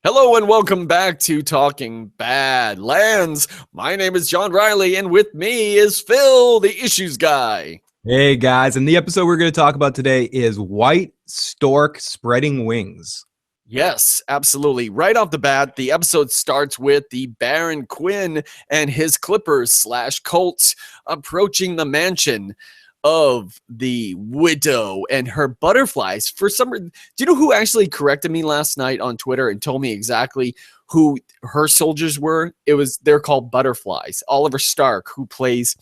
Hello and welcome back to Talking Badlands. My name is John Riley, and with me is Phil, the issues guy. Hey guys, and the episode we're going to talk about today is White Stork Spreading Wings. Yes, absolutely. Right off the bat, the episode starts with the Baron Quinn and his Clippers / Colts approaching the mansion of the widow and her butterflies. For some reason, do you know who actually corrected me last night on Twitter and told me exactly who her soldiers were? They're called butterflies. Oliver Stark, who plays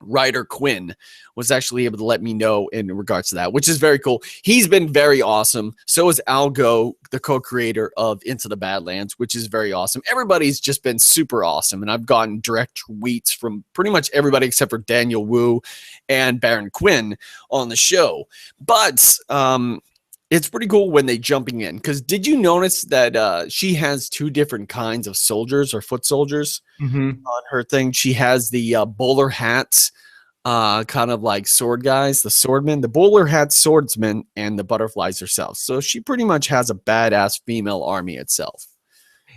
Ryder Quinn, was actually able to let me know in regards to that, which is very cool. He's been very awesome. So is Algo, the co-creator of Into the Badlands, which is very awesome. Everybody's just been super awesome, and I've gotten direct tweets from pretty much everybody except for Daniel Wu and Baron Quinn on the show. But it's pretty cool when they jumping in, because did you notice that she has two different kinds of soldiers or foot soldiers on her thing? She has the bowler hats, kind of like sword guys, the swordmen, the bowler hat swordsmen, and the butterflies herself. So she pretty much has a badass female army itself.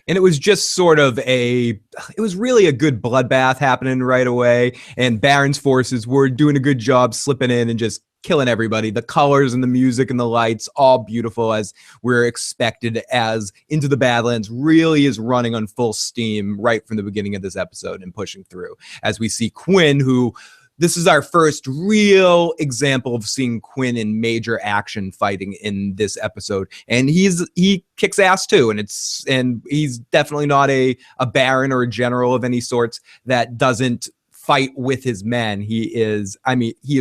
And it was just sort of it was really a good bloodbath happening right away. And Baron's forces were doing a good job slipping in and just killing everybody. The colors and the music and the lights, all beautiful as we're expected, as Into the Badlands really is running on full steam right from the beginning of this episode and pushing through. As we see Quinn, who this is our first real example of seeing Quinn in major action fighting in this episode. And he kicks ass too. And he's definitely not a baron or a general of any sorts that doesn't fight with his men. He is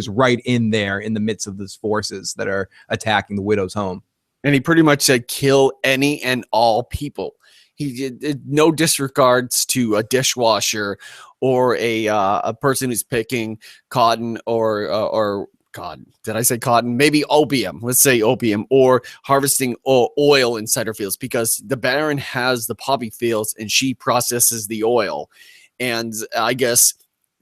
right in there in the midst of those forces that are attacking the widow's home. And he pretty much said, kill any and all people. He did no disregards to a dishwasher or a person who's picking cotton or God, did I say cotton? Maybe opium. Let's say opium, or harvesting oil in cider fields, because the Baron has the poppy fields and she processes the oil. And I guess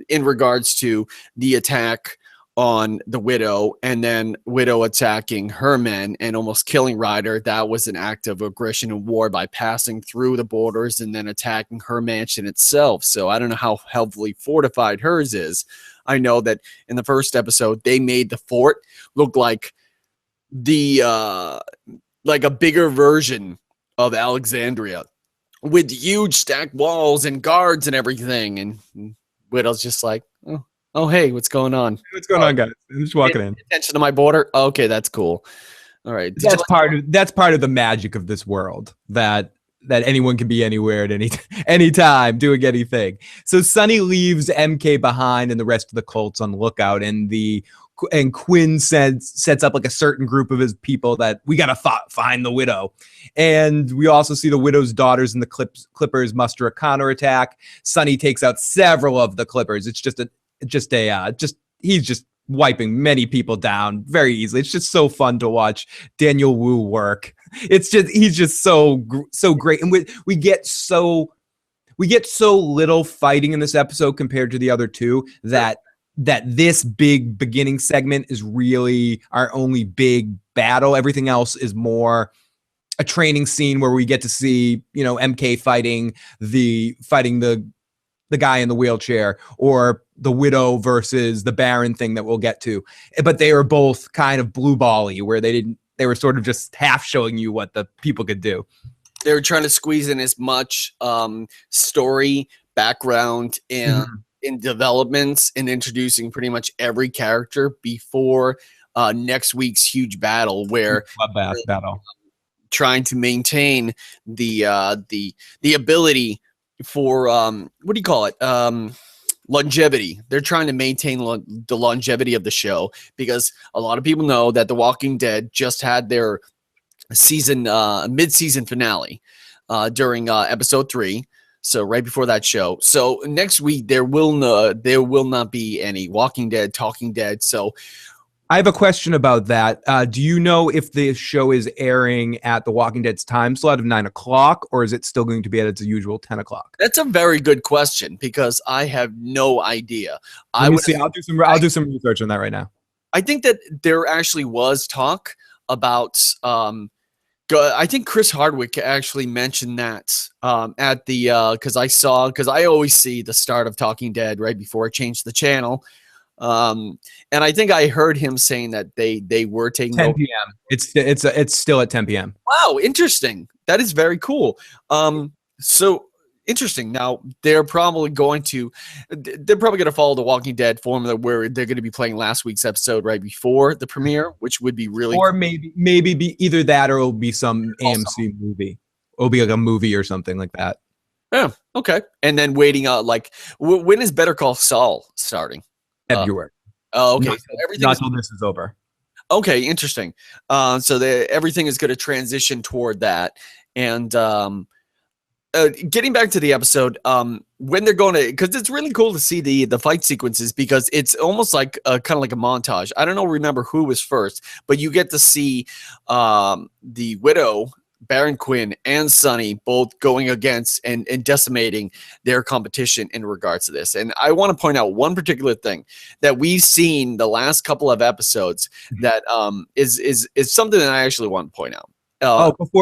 in regards to the attack on the widow and then widow attacking her men and almost killing Ryder, that was an act of aggression and war by passing through the borders and then attacking her mansion itself. So I don't know how heavily fortified hers is. I know that in the first episode they made the fort look like like a bigger version of Alexandria with huge stacked walls and guards and everything. And Widow's just like, oh, hey, what's going on? What's going on, guys? I'm just walking in. Attention to my border. Okay, that's cool. All right. That's part of the magic of this world, that anyone can be anywhere at any time doing anything. So Sonny leaves MK behind and the rest of the Colts on the lookout, and Quinn sets up like a certain group of his people that we gotta find the widow. And we also see the widow's daughters and the Clippers muster a counterattack. Sonny takes out several of the Clippers. It's he's just wiping many people down very easily. It's just so fun to watch Daniel Wu work. He's just so great, and we get so little fighting in this episode compared to the other two that this big beginning segment is really our only big battle. Everything else is more a training scene where we get to see, MK fighting the guy in the wheelchair, or the widow versus the Baron thing that we'll get to. But they were both kind of blue bally, where they were sort of just half showing you what the people could do. They were trying to squeeze in as much story, background, and in developments, and introducing pretty much every character before next week's huge battle, where battle, trying to maintain the ability for what do you call it, longevity. They're trying to maintain the longevity of the show, because a lot of people know that The Walking Dead just had their season mid-season finale during episode 3. So right before that show. So next week there will not be any Walking Dead, Talking Dead. So I have a question about that. Do you know if the show is airing at The Walking Dead's time slot of 9 o'clock, or is it still going to be at its usual 10 o'clock? That's a very good question, because I have no idea. I'll do some research on that right now. I think that there actually was talk about I think Chris Hardwick actually mentioned that at the because I always see the start of Talking Dead right before I change the channel, and I think I heard him saying that they were taking 10 over. p.m. It's still at 10 p.m. Wow, interesting. That is very cool. So interesting. Now they're probably going to follow the Walking Dead formula where they're going to be playing last week's episode right before the premiere, which would be really or cool. maybe be either that or it'll be some AMC movie. It'll be like a movie or something like that. Yeah. Okay. And then waiting out like when is Better Call Saul starting? February. Okay. Not, So everything not till this is over. okay. Interesting. So everything is going to transition toward that. And getting back to the episode, when they're going to, because it's really cool to see the fight sequences because it's almost like kind of like a montage. I don't know, remember who was first, but you get to see the Widow, Baron Quinn, and Sonny both going against and decimating their competition in regards to this. And I want to point out one particular thing that we've seen the last couple of episodes that is something that I actually want to point out.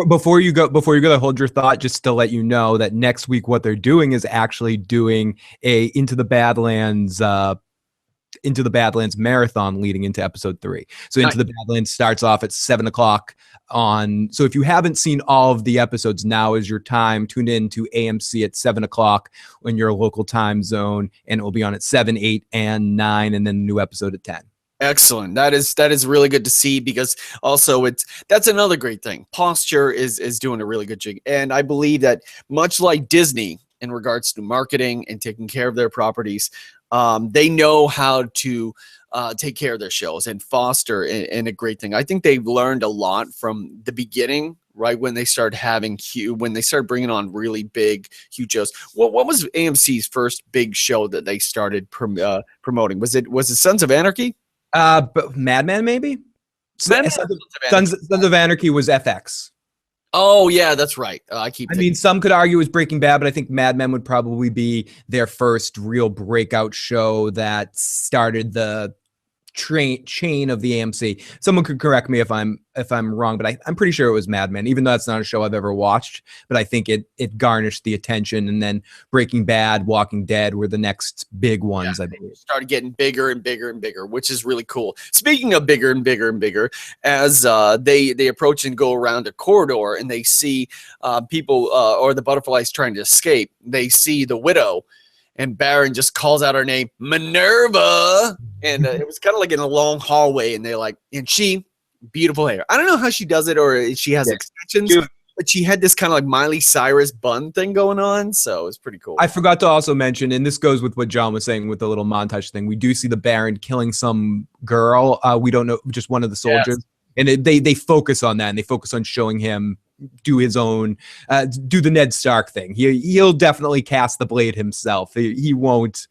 Before you go to hold your thought, just to let you know that next week what they're doing is actually doing a Into the Badlands marathon leading into episode 3. So Into the Badlands starts off at 7 o'clock on. So if you haven't seen all of the episodes, now is your time. Tune in to AMC at 7 o'clock in your local time zone, and it will be on at 7, 8, and 9, and then the new episode at 10. Excellent. That is really good to see because also that's another great thing. Posture is doing a really good job, and I believe that much like Disney in regards to marketing and taking care of their properties, they know how to take care of their shows and foster in a great thing. I think they've learned a lot from the beginning, right when they started bringing on really big, huge shows. What was AMC's first big show that they started promoting? Was it Sons of Anarchy? But Mad Men maybe. Sons of Anarchy was FX. Oh yeah, that's right. I mean, some could argue it was Breaking Bad, but I think Mad Men would probably be their first real breakout show that started the chain of the AMC. Someone could correct me if I'm wrong, but I'm pretty sure it was Mad Men, even though that's not a show I've ever watched. But I think it garnished the attention, and then Breaking Bad, Walking Dead were the next big ones. I believe started getting bigger and bigger and bigger, which is really cool. Speaking of bigger and bigger and bigger, as they approach and go around a corridor and they see people or the butterflies trying to escape, they see the Widow. And Baron just calls out her name, Minerva. And it was kind of like in a long hallway. And they're like, and she, beautiful hair. I don't know how she does it or if she has extensions, but she had this kind of like Miley Cyrus bun thing going on. So it's pretty cool. I forgot to also mention, and this goes with what John was saying with the little montage thing. We do see the Baron killing some girl. We don't know, just one of the soldiers. Yes. And they focus on that, and they focus on showing him do his own, do the Ned Stark thing. He'll definitely cast the blade himself. He won't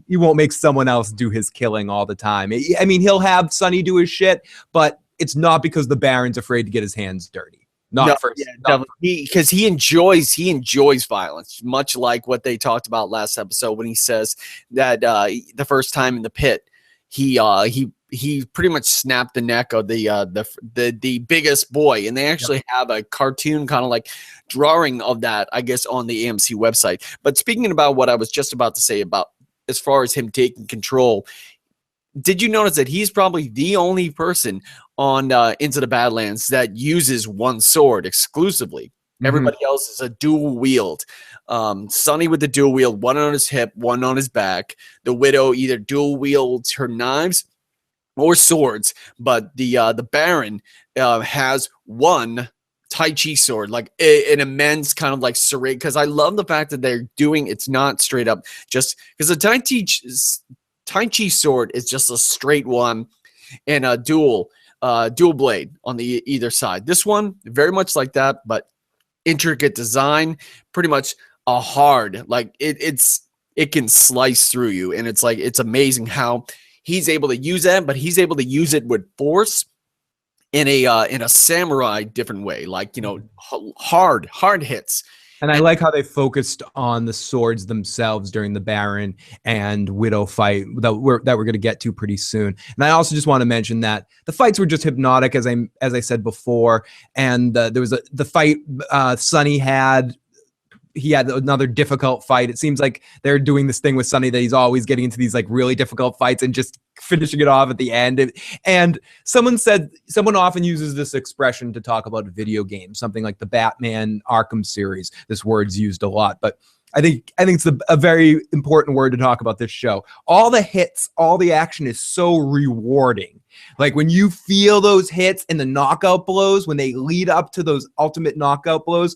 make someone else do his killing all the time. I mean, he'll have Sonny do his shit, but it's not because the Baron's afraid to get his hands dirty. Because he enjoys violence, much like what they talked about last episode when he says that the first time in the pit, he pretty much snapped the neck of the biggest boy, and they actually have a cartoon kind of like drawing of that, I guess, on the AMC website. But speaking about what I was just about to say about as far as him taking control, did you notice that he's probably the only person on Into the Badlands that uses one sword exclusively? Everybody else is a dual wield. Sonny with the dual wield, one on his hip, one on his back. The Widow either dual wields her knives or swords, but the Baron has one Tai Chi sword, like an immense kind of like serrate. Because I love the fact that they're doing it's not straight up just because the Tai Chi sword is just a straight one and a dual blade on the either side. This one very much like that, but intricate design, pretty much a hard like it can slice through you, and it's like it's amazing how he's able to use that, but he's able to use it with force in a samurai different way, like hard hits. And I like how they focused on the swords themselves during the Baron and Widow fight that we're going to get to pretty soon. And I also just want to mention that the fights were just hypnotic, as I said before. And there was the fight Sonny had. He had another difficult fight. It seems like they're doing this thing with Sonny that he's always getting into these like really difficult fights and just finishing it off at the end. And someone often uses this expression to talk about video games, something like the Batman Arkham series. This word's used a lot, but I think it's a very important word to talk about this show. All the hits, all the action is so rewarding. Like when you feel those hits and the knockout blows, when they lead up to those ultimate knockout blows,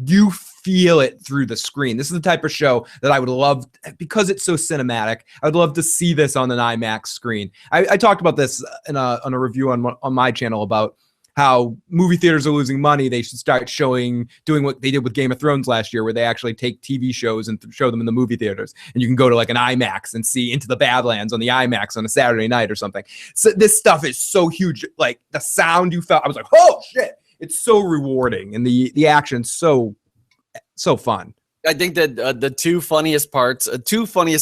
you feel it through the screen. This is the type of show that I would love, because it's so cinematic. I would love to see this on an IMAX screen. I talked about this on a review on my channel about how movie theaters are losing money. They should start doing what they did with Game of Thrones last year, where they actually take TV shows and show them in the movie theaters. And you can go to like an IMAX and see Into the Badlands on the IMAX on a Saturday night or something. So this stuff is so huge. Like the sound you felt, I was like, oh shit. It's so rewarding, and the action's so fun. I think that the two funniest,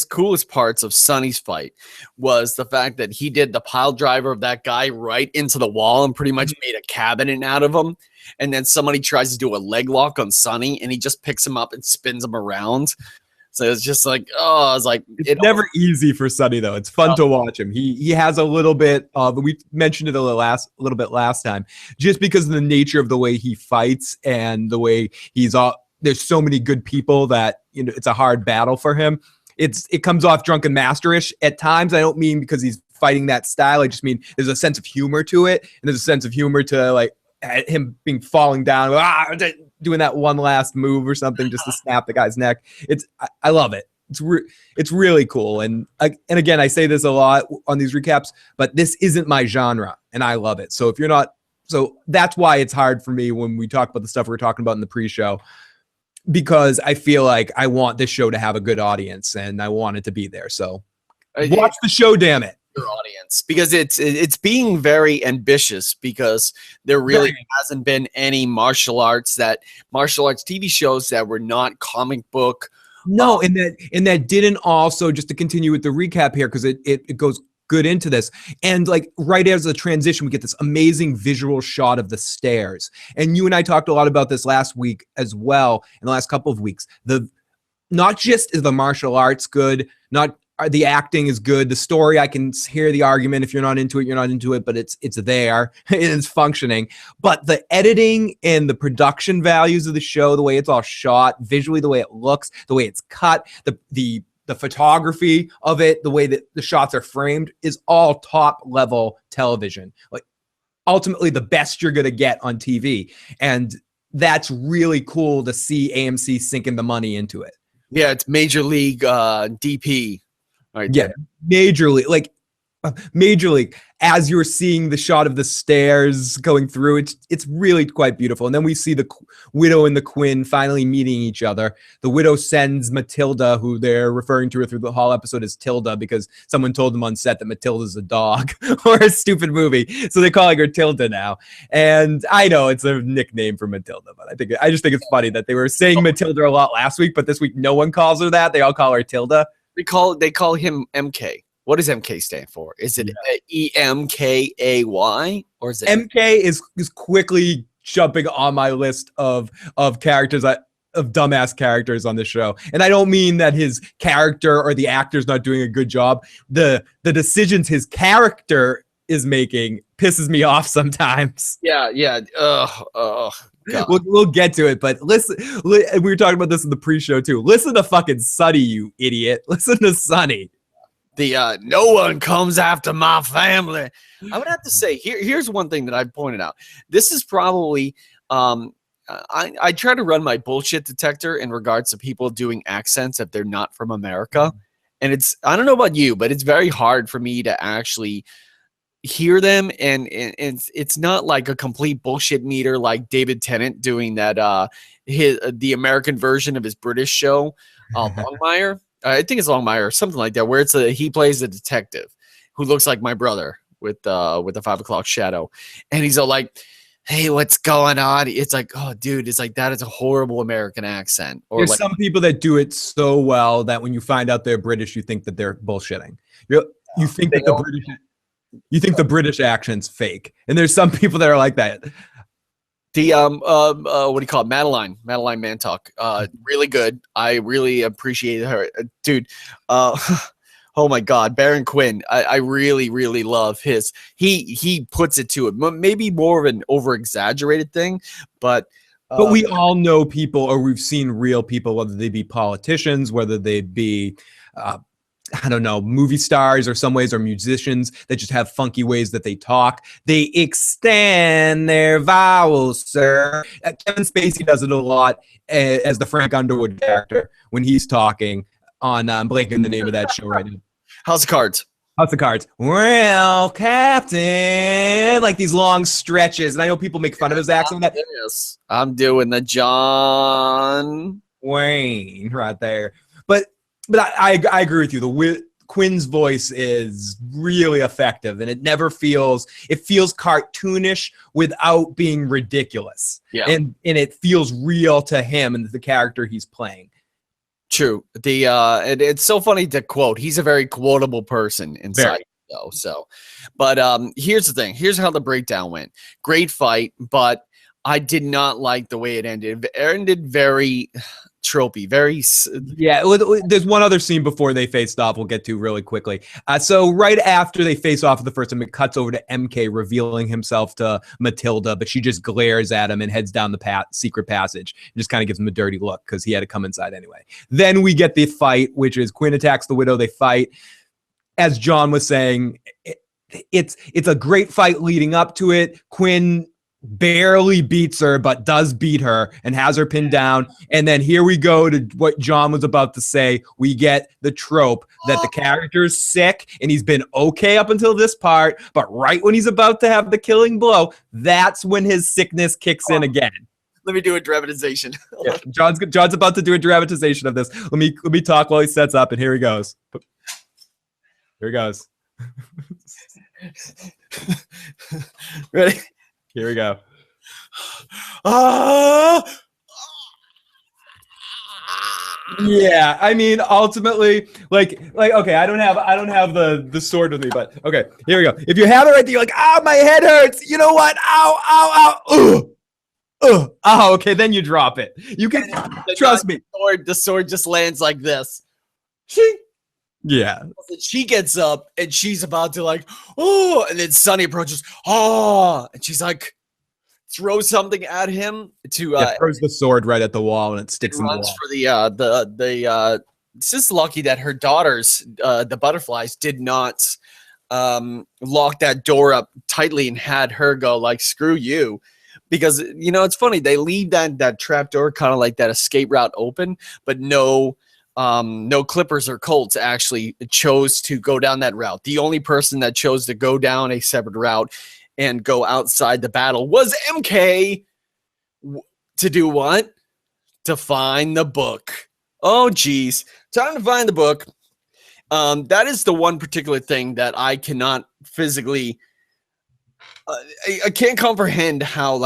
coolest parts of Sonny's fight was the fact that he did the pile driver of that guy right into the wall and pretty much made a cabinet out of him. And then somebody tries to do a leg lock on Sonny, and he just picks him up and spins him around. So it's just like, oh, it's like it's never easy for Sonny though. It's fun to watch him. He has a little bit of, we mentioned it a little bit last time, just because of the nature of the way he fights and the way he's there's so many good people that, you know, it's a hard battle for him. It comes off drunken masterish at times. I don't mean because he's fighting that style. I just mean there's a sense of humor to it, and there's a sense of humor to like him falling down, doing that one last move or something just to snap the guy's neck. I love it. It's really cool. And again, I say this a lot on these recaps, but this isn't my genre, and I love it. So if you're not, so that's why it's hard for me when we talk about the stuff we were talking about in the pre-show, because I feel like I want this show to have a good audience and I want it to be there. So watch the show, damn it. Your audience, because it's being very ambitious, because there really hasn't been any martial arts TV shows that were not comic book. No, and that didn't also, just to continue with the recap here, because it goes good into this, and like right as a transition, we get this amazing visual shot of the stairs. And you and I talked a lot about this last week as well, in the last couple of weeks. Not just is the martial arts good, the acting is good. The story, I can hear the argument. If you're not into it, you're not into it, but it's there and it's functioning. But the editing and the production values of the show, the way it's all shot, visually, the way it looks, the way it's cut, the photography of it, the way that the shots are framed, is all top level television. Like ultimately the best you're going to get on TV. And that's really cool to see AMC sinking the money into it. Yeah, it's Major League DP. Right. Yeah, Major League. As you're seeing the shot of the stairs going through, it's really quite beautiful. And then we see the Widow and the Quinn finally meeting each other. The Widow sends Matilda, who they're referring to her through the whole episode as Tilda, because someone told them on set that Matilda's a dog or a stupid movie, so they're calling her Tilda now. And I know it's a nickname for Matilda, but I just think it's funny that they were saying Matilda a lot last week, but this week no one calls her that. They all call her Tilda. They call him MK. What does MK stand for? Is it EMKAY, or is it MK is quickly jumping on my list of characters, of dumbass characters on the show. And I don't mean that his character or the actor's not doing a good job. The decisions his character is making pisses me off sometimes. Yeah. We'll get to it, but listen, we were talking about this in the pre-show too. Listen to fucking Sonny, you idiot. Listen to Sonny. No one comes after my family. I would have to say, here's one thing that I've pointed out. This is probably, I try to run my bullshit detector in regards to people doing accents if they're not from America. And I don't know about you, but it's very hard for me to actually hear them. And it's not like a complete bullshit meter like David Tennant doing that, the American version of his British show, Longmire. I think it's Longmire or something like that, where he plays a detective who looks like my brother with the 5 o'clock shadow, and he's all like, hey, what's going on? It's like, oh, dude, it's like that is a horrible American accent. Or There's like, some people that do it so well that when you find out they're British, you think that they're bullshitting. You think that the British accent's fake, and there's some people that are like that. the what do you call it? Madeline Mantalk. Really good. I really appreciate her, dude. Oh my God, Baron Quinn. I really, really love his. He puts it to it. Maybe more of an over exaggerated thing, but we all know people, or we've seen real people, whether they be politicians, whether they be I don't know, movie stars or some ways, or musicians that just have funky ways that they talk. They extend their vowels, sir. Kevin Spacey does it a lot as the Frank Underwood character when he's talking on, I'm blanking the name of that show right now. House of Cards. House of Cards. Well, Captain, like these long stretches. And I know people make fun of his accent. Yes, I'm doing the John Wayne right there. But I agree with you. Quinn's voice is really effective, and it feels cartoonish without being ridiculous. Yeah. And it feels real to him and the character he's playing. True. It's so funny to quote. He's a very quotable person inside, though. So, but here's the thing. Here's how the breakdown went. Great fight, but I did not like the way it ended. It ended very tropey, very. Yeah, there's one other scene before they faced off we'll get to really quickly. So right after they face off the first time, it cuts over to MK revealing himself to Matilda, but she just glares at him and heads down the secret passage and just kind of gives him a dirty look because he had to come inside anyway. Then we get the fight, which is Quinn attacks the Widow. They fight. As John was saying, it's a great fight leading up to it. Quinn barely beats her, but does beat her and has her pinned down. And then here we go to what John was about to say. We get the trope that the character's sick and he's been okay up until this part, but right when he's about to have the killing blow, that's when his sickness kicks in again. Let me do a dramatization. Yeah, John's about to do a dramatization of this. Let me talk while he sets up, and here he goes. Here he goes. Ready? Here we go. Yeah, I mean, ultimately, like, okay, I don't have the sword with me, but okay, here we go. If you have it right there, you're like, my head hurts. You know what? Ow. Oh, okay, then you drop it. You can trust me. The sword just lands like this. Yeah. She gets up and she's about to and then Sunny approaches, and she's like, throws something at him to throws the sword right at the wall and it sticks in the wall. For the it's just lucky that her daughters, the butterflies, did not lock that door up tightly and had her go like, screw you. Because it's funny, they leave that trap door kind of like that escape route open, but no Clippers or Colts actually chose to go down that route. The only person that chose to go down a separate route and go outside the battle was MK. To do what? To find the book. Oh, geez. Time to find the book. That is the one particular thing that I cannot physically... I can't comprehend how,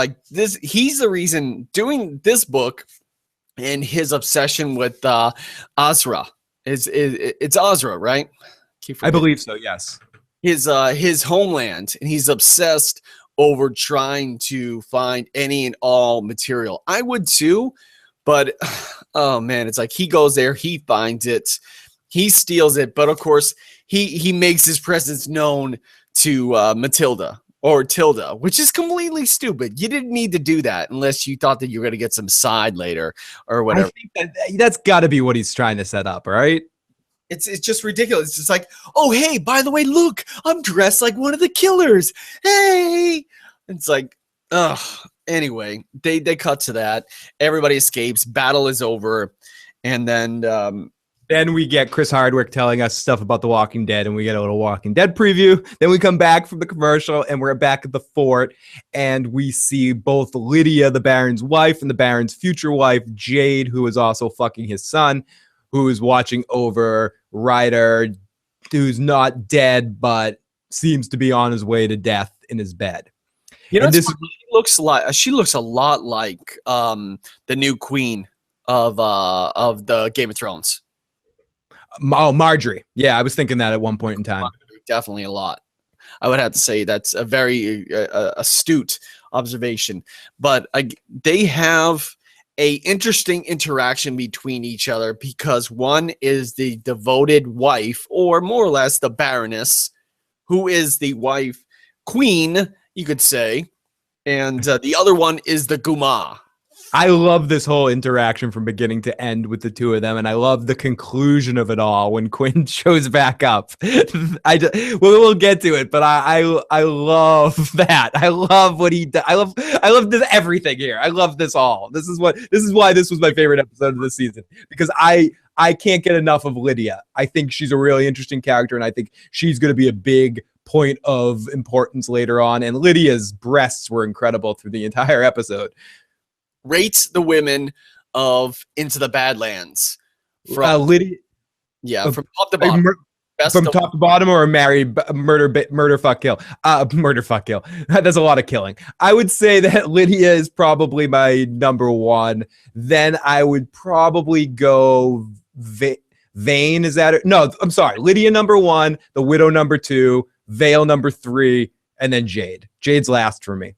he's the reason doing this book... And his obsession with Azra it's Azra, right? I believe so. Yes. His homeland, and he's obsessed over trying to find any and all material. I would too, but oh man, it's like he goes there, he finds it, he steals it, but of course he makes his presence known to Matilda. Or Tilda, which is completely stupid. You didn't need to do that unless you thought that you were going to get some side later or whatever. I think that's got to be what he's trying to set up, right? It's just ridiculous. It's just like, oh, hey, by the way, look, I'm dressed like one of the killers. Hey. It's like, ugh. Anyway, they cut to that. Everybody escapes. Battle is over. And then we get Chris Hardwick telling us stuff about The Walking Dead, and we get a little Walking Dead preview. Then we come back from the commercial, and we're back at the fort, and we see both Lydia, the Baron's wife, and the Baron's future wife, Jade, who is also fucking his son, who is watching over Ryder, who's not dead, but seems to be on his way to death in his bed. You know, And this she looks a lot like the new queen of the Game of Thrones. Marjorie. Yeah, I was thinking that at one point in time. Definitely a lot. I would have to say that's a very astute observation. But they have a interesting interaction between each other because one is the devoted wife, or more or less the Baroness, who is the wife queen, you could say, and the other one is the Guma. I love this whole interaction from beginning to end with the two of them, and I love the conclusion of it all when Quinn shows back up. We'll get to it, but I love that. I love what he does. I love this, everything here. I love this all. This is why this was my favorite episode of this season, because I can't get enough of Lydia. I think she's a really interesting character, and I think she's going to be a big point of importance later on. And Lydia's breasts were incredible through the entire episode. Rates the women of Into the Badlands from Lydia. Yeah, from top to bottom. From top to bottom, or murder fuck kill. Murder fuck kill. That's a lot of killing. I would say that Lydia is probably my number one. Then I would probably go Vane. Is that it? No, I'm sorry. Lydia number one, the Widow number two, Vale number three, and then Jade. Jade's last for me.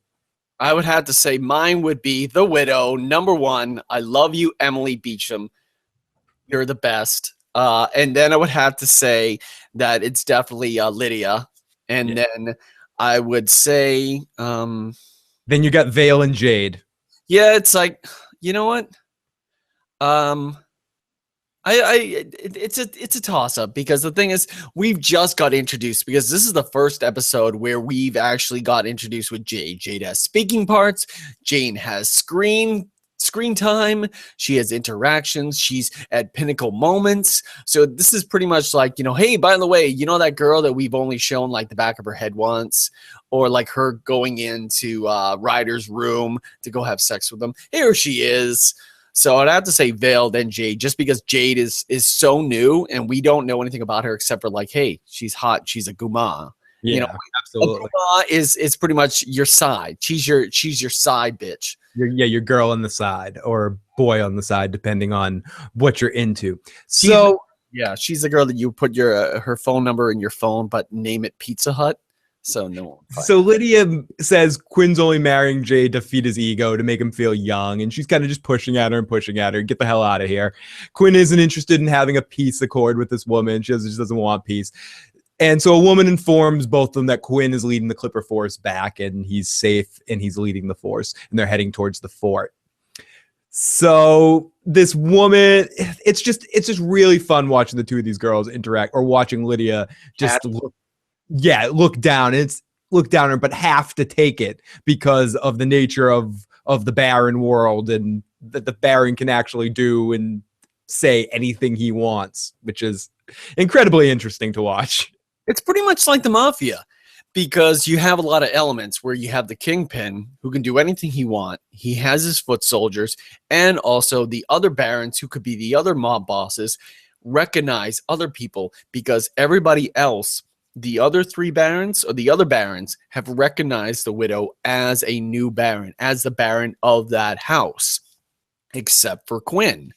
I would have to say mine would be the Widow, number one. I love you, Emily Beecham. You're the best. And then I would have to say that it's definitely Lydia. And then I would say... then you got Vale and Jade. Yeah, it's like, you know what? It's a toss-up, because the thing is, we've just got introduced, because this is the first episode where we've actually got introduced with Jade. Jade has speaking parts. Jane has screen time. She has interactions. She's at pinnacle moments. So this is pretty much like, hey, by the way, that girl that we've only shown like the back of her head once, or like her going into Ryder's room to go have sex with him. Here she is. So I'd have to say Vale, then Jade, just because Jade is so new and we don't know anything about her except for like, hey, she's hot, she's a Guma. Yeah, absolutely. A Guma is pretty much your side. She's your side bitch. Your girl on the side, or boy on the side, depending on what you're into. So she's the girl that you put her phone number in your phone, but name it Pizza Hut. So no. So Lydia says Quinn's only marrying Jade to feed his ego, to make him feel young, and she's kind of just pushing at her. Get the hell out of here. Quinn isn't interested in having a peace accord with this woman. She just doesn't want peace. And so a woman informs both of them that Quinn is leading the Clipper Force back, and he's safe, and he's leading the Force, and they're heading towards the fort. So this woman, it's just really fun watching the two of these girls interact, or watching Lydia just look down. It's look down, but have to take it because of the nature of the Baron world, and that the Baron can actually do and say anything he wants, which is incredibly interesting to watch. It's pretty much like the Mafia, because you have a lot of elements where you have the Kingpin who can do anything he wants. He has his foot soldiers, and also the other Barons who could be the other mob bosses recognize other people, because everybody else, the other three Barons or the other Barons, have recognized the Widow as a new Baron, as the Baron of that house, except for Quinn.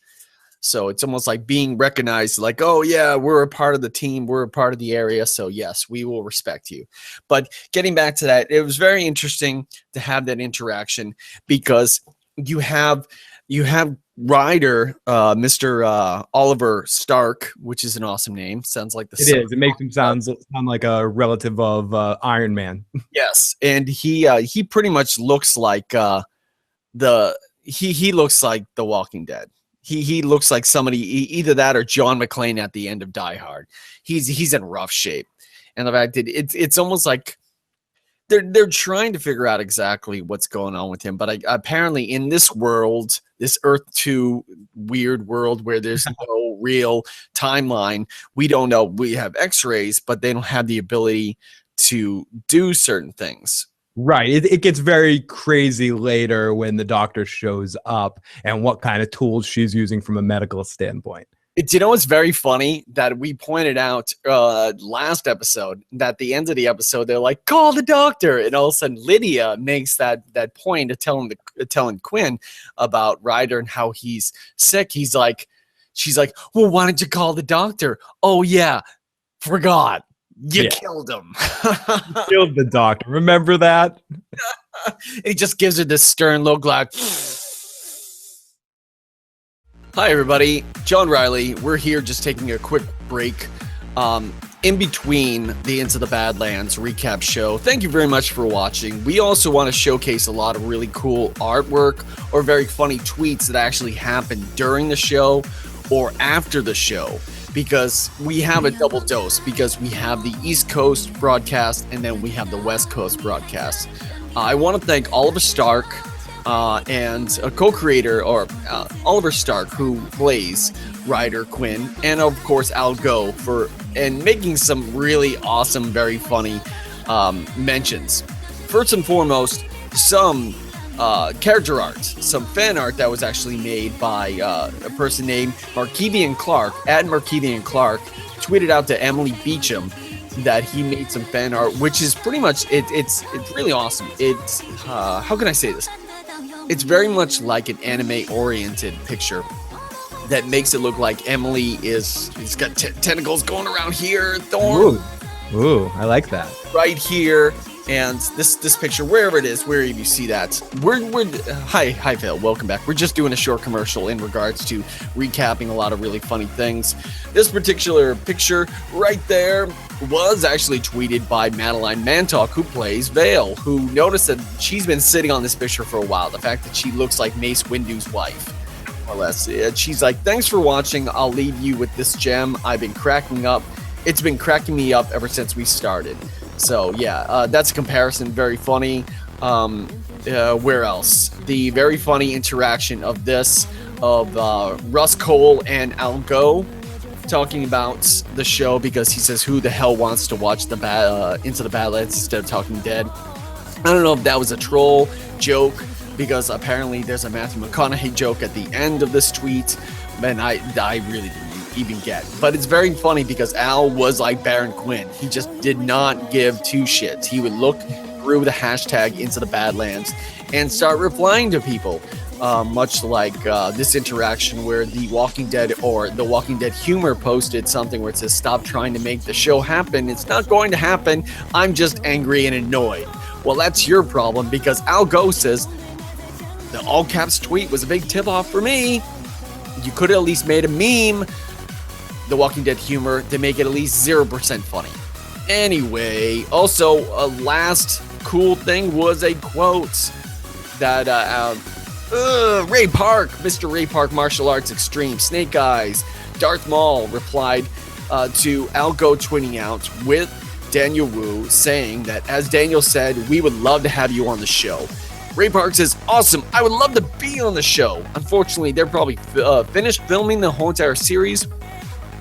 So it's almost like being recognized, like, oh yeah, we're a part of the team, we're a part of the area, so yes, we will respect you. But getting back to that, it was very interesting to have that interaction, because you have Ryder, Mr. Oliver Stark, which is an awesome name. Sounds like it is. It makes him sound like a relative of Iron Man. Yes, and he pretty much looks like he looks like The Walking Dead. He looks like somebody, either that or John McClane at the end of Die Hard. He's in rough shape, and the fact that it's almost like they're trying to figure out exactly what's going on with him. But apparently in this world, this Earth 2 weird world where there's no real timeline, we don't know. We have X-rays, but they don't have the ability to do certain things. Right. It gets very crazy later when the doctor shows up and what kind of tools she's using from a medical standpoint. You know, it's very funny that we pointed out last episode that at the end of the episode, they're like, call the doctor. And all of a sudden, Lydia makes that point of telling Quinn about Ryder and how he's sick. She's like, well, why don't you call the doctor? Oh, yeah, forgot. You killed him. Killed the doctor. Remember that? He just gives her this stern look like... Hi, everybody. John Riley. We're here just taking a quick break in between the Into the Badlands recap show. Thank you very much for watching. We also want to showcase a lot of really cool artwork or very funny tweets that actually happened during the show or after the show, because we have a double dose, because we have the East Coast broadcast and then we have the West Coast broadcast. I want to thank Oliver Stark and a co-creator, or Oliver Stark, who plays Ryder, Quinn, and of course Al Go and making some really awesome, very funny mentions. First and foremost, some character art, some fan art that was actually made by a person named Markevian Clark. Markevian Clark tweeted out to Emily Beecham that he made some fan art, which is pretty much it's really awesome. It's how can I say this? It's very much like an anime-oriented picture that makes it look like Emily is got tentacles going around here, thorn. Ooh, I like that. Right here, and this picture, wherever it is, wherever you see that. Hi Phil, welcome back. We're just doing a short commercial in regards to recapping a lot of really funny things. This particular picture right there was actually tweeted by Madeline Mantalk, who plays Vale, who noticed that she's been sitting on this picture for a while. The fact that she looks like Mace Windu's wife, more or less. She's like, thanks for watching. I'll leave you with this gem. I've been cracking up. It's been cracking me up ever since we started. So yeah, that's a comparison. Very funny. Where else? The very funny interaction of Russ Cole and Al Go talking about the show, because he says, who the hell wants to watch Into the Badlands instead of Talking Dead? I don't know if that was a troll joke, because apparently there's a Matthew McConaughey joke at the end of this tweet, and I really didn't even get. But it's very funny because Al was like Baron Quinn. He just did not give two shits. He would look through the hashtag Into the Badlands and start replying to people. Much like this interaction where The Walking Dead or The Walking Dead Humor posted something where it says, stop trying to make the show happen. It's not going to happen. I'm just angry and annoyed. Well, that's your problem, because Al Go says the all caps tweet was a big tip off for me. You could have at least made a meme, The Walking Dead Humor, to make it at least 0% funny. Anyway, also a last cool thing was a quote that Ray Park, Mr. Ray Park Martial Arts Extreme, Snake Eyes, Darth Maul replied to Al Go tweeting out with Daniel Wu, saying that, as Daniel said, we would love to have you on the show. Ray Park says, awesome, I would love to be on the show. Unfortunately, they're probably finished filming the whole entire series.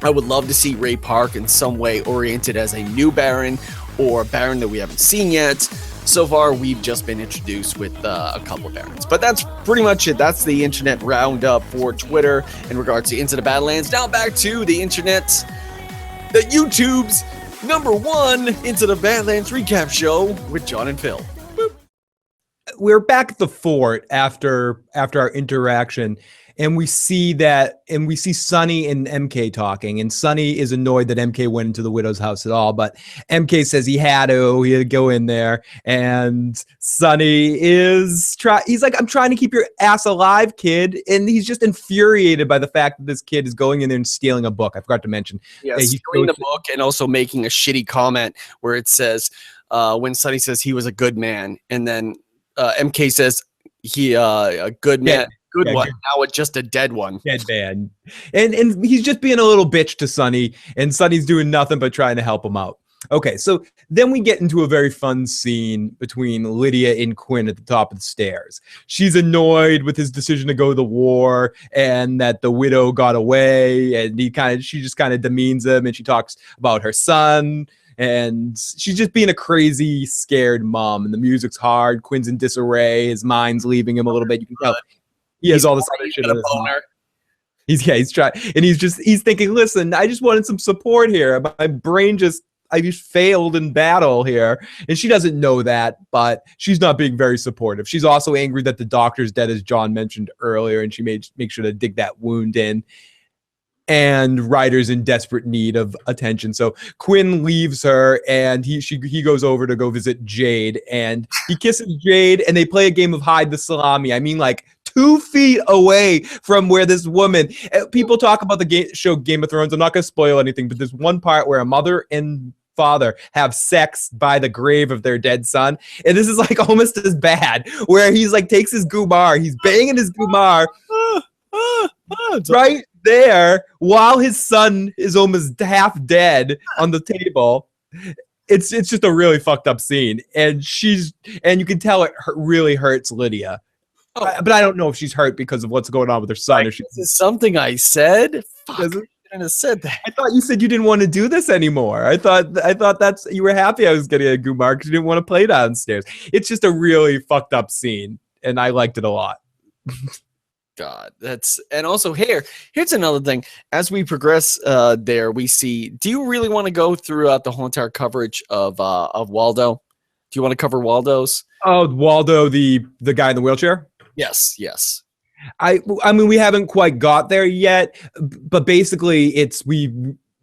I would love to see Ray Park in some way oriented as a new Baron, or a Baron that we haven't seen yet. So far, we've just been introduced with a couple of Barons. But that's pretty much it. That's the internet roundup for Twitter in regards to Into the Badlands. Now back to the internet, the YouTube's #1 Into the Badlands recap show with John and Phil. Boop. We're back at the fort after our interaction, and we see Sunny and MK talking, and Sunny is annoyed that MK went into the widow's house at all, but MK says he had to go in there, and Sunny he's like, I'm trying to keep your ass alive, kid, and he's just infuriated by the fact that this kid is going in there and stealing a book. I forgot to mention. Yeah, stealing the book, and also making a shitty comment where it says, when Sunny says he was a good man, and then MK says he a good man. Good one. Now it's just a dead one. Dead man. And he's just being a little bitch to Sunny, and Sunny's doing nothing but trying to help him out. Okay, so then we get into a very fun scene between Lydia and Quinn at the top of the stairs. She's annoyed with his decision to go to the war and that the widow got away, and she just kind of demeans him, and she talks about her son. And she's just being a crazy, scared mom. And the music's hard. Quinn's in disarray. His mind's leaving him a little bit. You can tell he has all this other shit on his mind. He's trying, and he's thinking, listen, I just wanted some support here. My brain I just failed in battle here. And she doesn't know that, but she's not being very supportive. She's also angry that the doctor's dead, as John mentioned earlier, and she make sure to dig that wound in. And Ryder's in desperate need of attention. So Quinn leaves her, and he goes over to go visit Jade, and he kisses Jade, and they play a game of hide the salami. I mean, like 2 feet away from where this woman. People talk about the show Game of Thrones. I'm not going to spoil anything, but there's one part where a mother and father have sex by the grave of their dead son, and this is like almost as bad, where he's like takes his gumar, he's banging his gumar right there while his son is almost half dead on the table. It's just a really fucked up scene, and you can tell it really hurts Lydia. But I don't know if she's hurt because of what's going on with her son. This is something I said. Fuck, I shouldn't have said that. I thought you said you didn't want to do this anymore. I thought you were happy I was getting a gumar because you didn't want to play downstairs. It's just a really fucked up scene, and I liked it a lot. God, and also here's another thing. As we progress there, we see, do you really want to go throughout the whole entire coverage of Waldo? Do you want to cover Waldo's? Oh, Waldo, the guy in the wheelchair? Yes. I mean, we haven't quite got there yet, but basically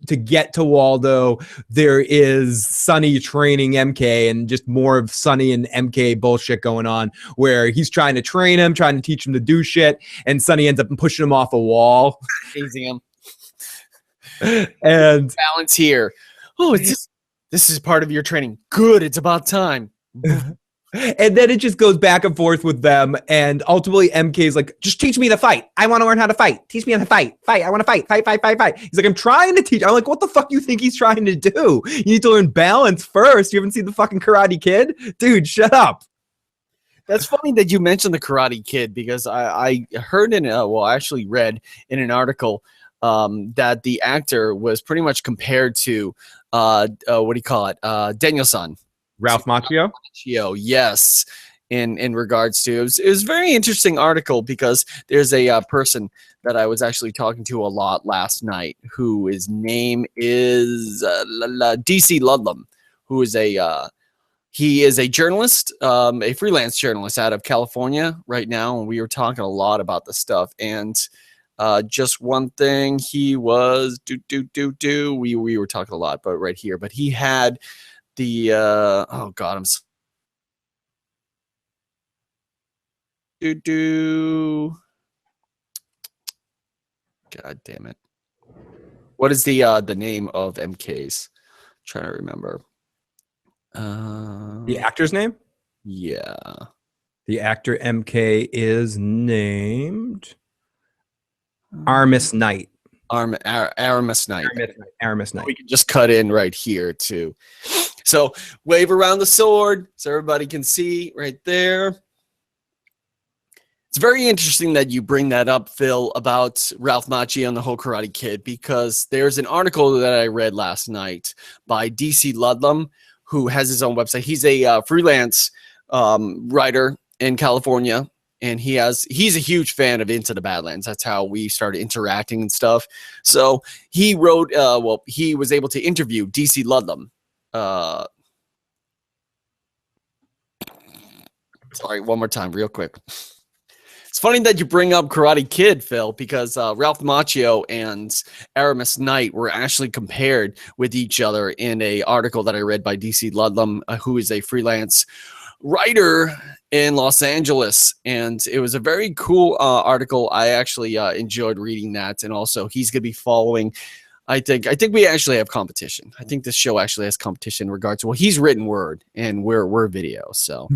to get to Waldo, there is Sonny training MK, and just more of Sonny and MK bullshit going on, where he's trying to train him, trying to teach him to do shit, and Sonny ends up pushing him off a wall. Chasing him. And balance here. Oh, this is part of your training. Good, it's about time. And then it just goes back and forth with them, and ultimately MK is like, just teach me to fight. I want to learn how to fight. Teach me how to fight. I want to fight. Fight. He's like, I'm trying to teach. I'm like, what the fuck you think he's trying to do? You need to learn balance first. You haven't seen the fucking Karate Kid? Dude, shut up. That's funny that you mentioned the Karate Kid, because I heard I actually read in an article that the actor was pretty much compared to, what do you call it? Daniel-san. Ralph Macchio? Yes. In regards to, it was a very interesting article, because there's a person that I was actually talking to a lot last night, who his name is DC Ludlam, who is he is a journalist, a freelance journalist out of California right now, and we were talking a lot about the stuff. And just one thing, he was we were talking a lot about right here, but he had the oh god, I'm god damn it, what is the name of MK's? I'm trying to remember. The actor's name? Yeah, the actor MK is named Aramis Knight. Aramis Knight. Aramis Knight. We can just cut in right here too. So wave around the sword so everybody can see right there. It's very interesting that you bring that up, Phil, about Ralph Macchio and the whole Karate Kid, because there's an article that I read last night by DC Ludlam, who has his own website. He's a freelance writer in California, and he's a huge fan of Into the Badlands. That's how we started interacting and stuff. So he wrote, he was able to interview DC Ludlam. Sorry, one more time, real quick. It's funny that you bring up Karate Kid, Phil, because Ralph Macchio and Aramis Knight were actually compared with each other in an article that I read by DC Ludlam, who is a freelance writer in Los Angeles. And it was a very cool article. I actually enjoyed reading that. And also, he's going to be following. I think we actually have competition. I think this show actually has competition in regards to, well, he's written word and we're video. So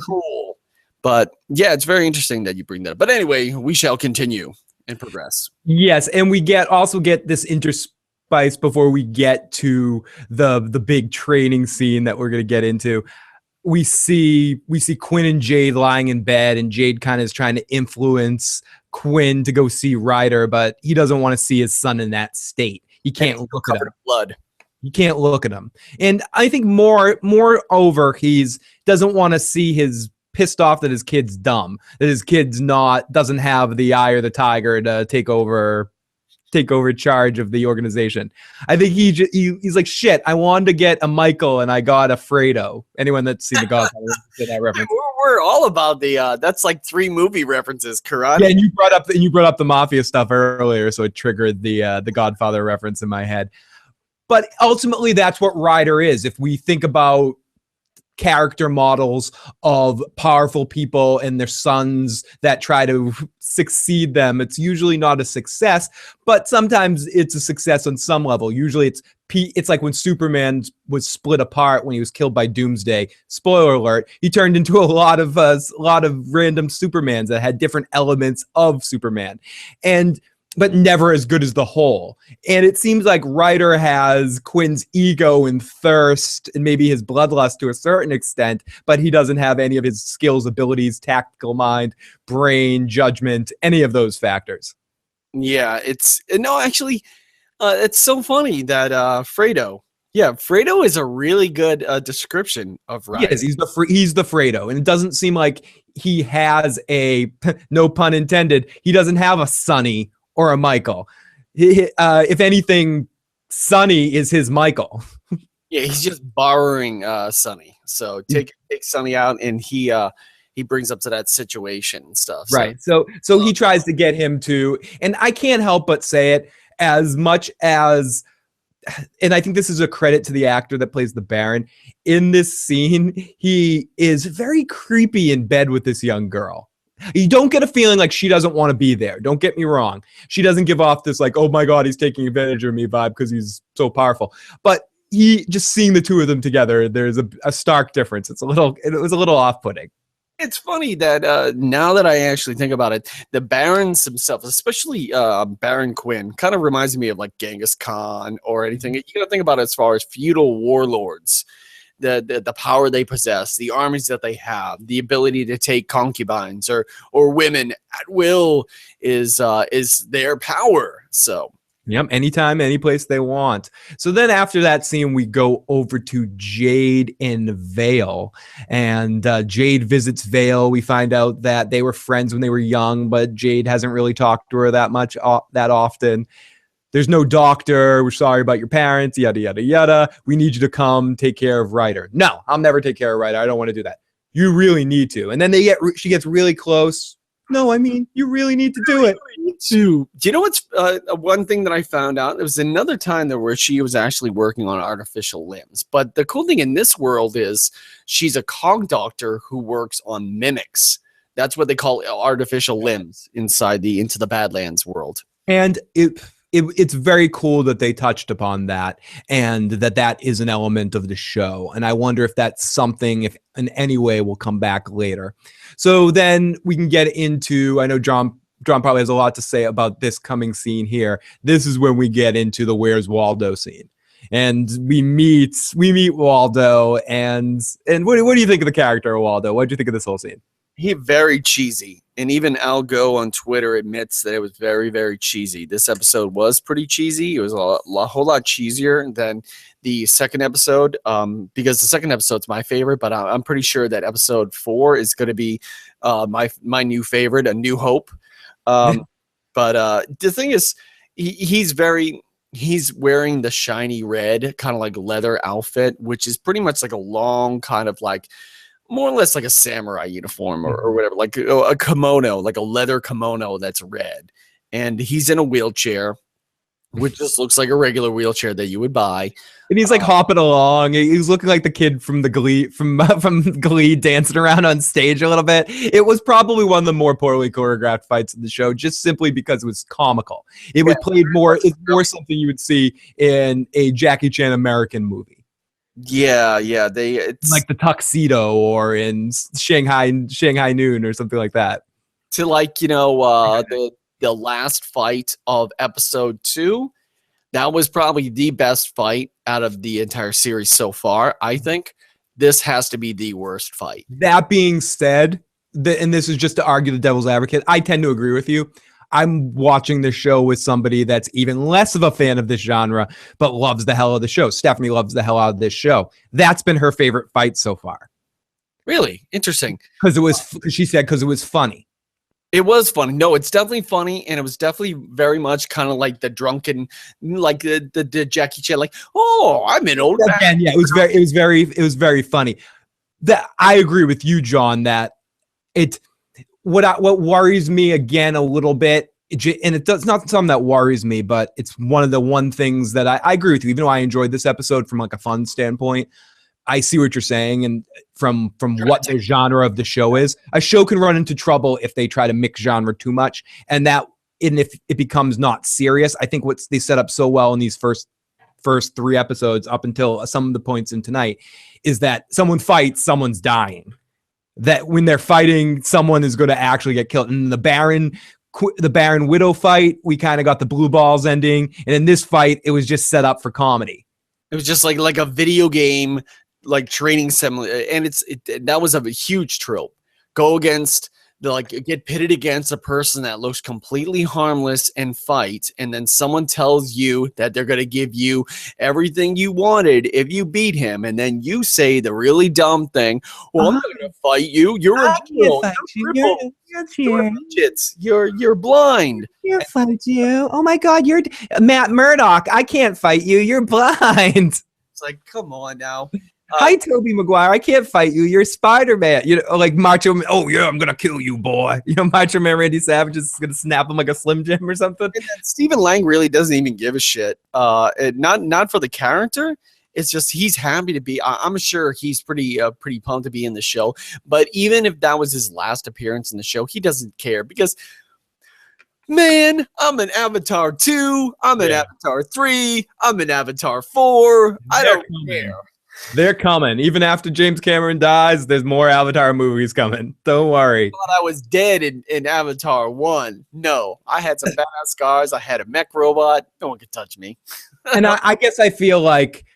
cool. But yeah, it's very interesting that you bring that up. But anyway, we shall continue and progress. Yes, and we also get this interspice before we get to the big training scene that we're going to get into. We see Quinn and Jade lying in bed, and Jade kind of is trying to influence Quinn to go see Ryder, but he doesn't want to see his son in that state. He can't look at him. Blood. You can't look at him. And I think moreover, he doesn't want to see his pissed off that his kid's dumb, that his kid's doesn't have the eye or the tiger to take over charge of the organization. I think he's like, shit, I wanted to get a Michael and I got a Fredo. Anyone that's seen The Godfather did that reference. We're all about the that's like 3 movie references, Karan. Yeah, and you brought up the mafia stuff earlier, so it triggered the Godfather reference in my head. But ultimately, that's what Ryder is. If we think about character models of powerful people and their sons that try to succeed them, it's usually not a success, but sometimes it's a success on some level. Usually it's like when Superman was split apart when he was killed by Doomsday. Spoiler alert, he turned into a lot of random Supermans that had different elements of Superman, but never as good as the whole. And it seems like Ryder has Quinn's ego and thirst and maybe his bloodlust to a certain extent, but he doesn't have any of his skills, abilities, tactical mind, brain, judgment, any of those factors. Yeah, it's so funny that Fredo. Yeah, Fredo is a really good description of Ryder. Yes, he's the Fredo, and it doesn't seem like he has a, no pun intended, he doesn't have a Sonny or a Michael. If anything, Sonny is his Michael. Yeah, he's just borrowing Sonny. So take Sonny out, and he brings up to that situation and stuff. Right. So he tries to get him to, and I can't help but say it, as much as, and I think this is a credit to the actor that plays the Baron. In this scene, he is very creepy in bed with this young girl. You don't get a feeling like she doesn't want to be there. Don't get me wrong. She doesn't give off this like, oh my God, he's taking advantage of me vibe because he's so powerful. But just seeing the two of them together, there's a stark difference. It was a little off-putting. It's funny that now that I actually think about it, the Barons themselves, especially Baron Quinn, kind of reminds me of like Genghis Khan or anything. You got to think about it as far as feudal warlords. The power they possess, the armies that they have, the ability to take concubines or women at will is their power. So yep, anytime, any place they want. So then after that scene, we go over to Jade and Vale, and Jade visits Vale. We find out that they were friends when they were young, but Jade hasn't really talked to her that much that often. There's no doctor. We're sorry about your parents, yada, yada, yada. We need you to come take care of Ryder. No, I'll never take care of Ryder. I don't want to do that. You really need to. And then she gets really close. No, I mean, you really need to do it. Do you know what's one thing that I found out? There was another time there where she was actually working on artificial limbs. But the cool thing in this world is she's a cog doctor who works on mimics. That's what they call artificial limbs into the Badlands world. And it's very cool that they touched upon that, and that is an element of the show. And I wonder if that's something, if in any way, will come back later. So then we can get into, I know John probably has a lot to say about this coming scene here. This is when we get into the Where's Waldo scene. And we meet Waldo, and what do you think of the character of Waldo? What do you think of this whole scene? He very cheesy, and even Al Go on Twitter admits that it was very, very cheesy. This episode was pretty cheesy. It was a whole lot cheesier than the second episode, because the second episode's my favorite, but I'm pretty sure that episode 4 is going to be my new favorite, A New Hope. But the thing is, he's wearing the shiny red kind of like leather outfit, which is pretty much like a long kind of like more or less like a samurai uniform or whatever, like a kimono, like a leather kimono that's red. And he's in a wheelchair, which just looks like a regular wheelchair that you would buy. And he's like hopping along. He's looking like the kid from the Glee, from Glee, dancing around on stage a little bit. It was probably one of the more poorly choreographed fights in the show, just simply because it was comical. It was played more. It's more something you would see in a Jackie Chan American movie. Yeah, it's like the Tuxedo or in Shanghai Noon or something like that. To like, the last fight of episode 2, that was probably the best fight out of the entire series so far. I think this has to be the worst fight. That being said, and this is just to argue the devil's advocate, I tend to agree with you. I'm watching this show with somebody that's even less of a fan of this genre, but loves the hell out of the show. Stephanie loves the hell out of this show. That's been her favorite fight so far. Really interesting. Because it was, she said, because it was funny. It was funny. No, it's definitely funny, and it was definitely very much kind of like the drunken, like the Jackie Chan, like, oh, I'm an old man. Again, yeah, it was very funny. That I agree with you, John, that what worries me again a little bit, and it's not something that worries me, but it's one of the things that I agree with you. Even though I enjoyed this episode from like a fun standpoint, I see what you're saying, and from what the genre of the show is, a show can run into trouble if they try to mix genre too much, and if it becomes not serious. I think what they set up so well in these first 3 episodes up until some of the points in tonight is that someone fights, someone's dying. That when they're fighting, someone is going to actually get killed. And the Baron Widow fight, we kind of got the blue balls ending, and in this fight, it was just set up for comedy. It was just like a video game, like training simulator, and that was a huge trope. Go against get pitted against a person that looks completely harmless and fight, and then someone tells you that they're going to give you everything you wanted if you beat him, and then you say the really dumb thing, well, I'm not going to fight you, you're a fool, you're blind. Can't fight you. Oh my God, you're Matt Murdock. I can't fight you, you're blind. It's like, come on now. Hi, Tobey Maguire. I can't fight you. You're Spider-Man. You know, like Macho Man. Oh, yeah, I'm going to kill you, boy. You know, Macho Man Randy Savage is going to snap him like a Slim Jim or something. And Stephen Lang really doesn't even give a shit. Not for the character. It's just he's happy to be. I'm sure he's pretty pumped to be in the show. But even if that was his last appearance in the show, he doesn't care because, man, I'm an Avatar 2. I'm an Avatar 3. I'm an Avatar 4. I don't care. They're coming. Even after James Cameron dies, there's more Avatar movies coming. Don't worry. I thought I was dead in Avatar 1. No, I had some badass scars. I had a mech robot. No one could touch me. And I guess I feel like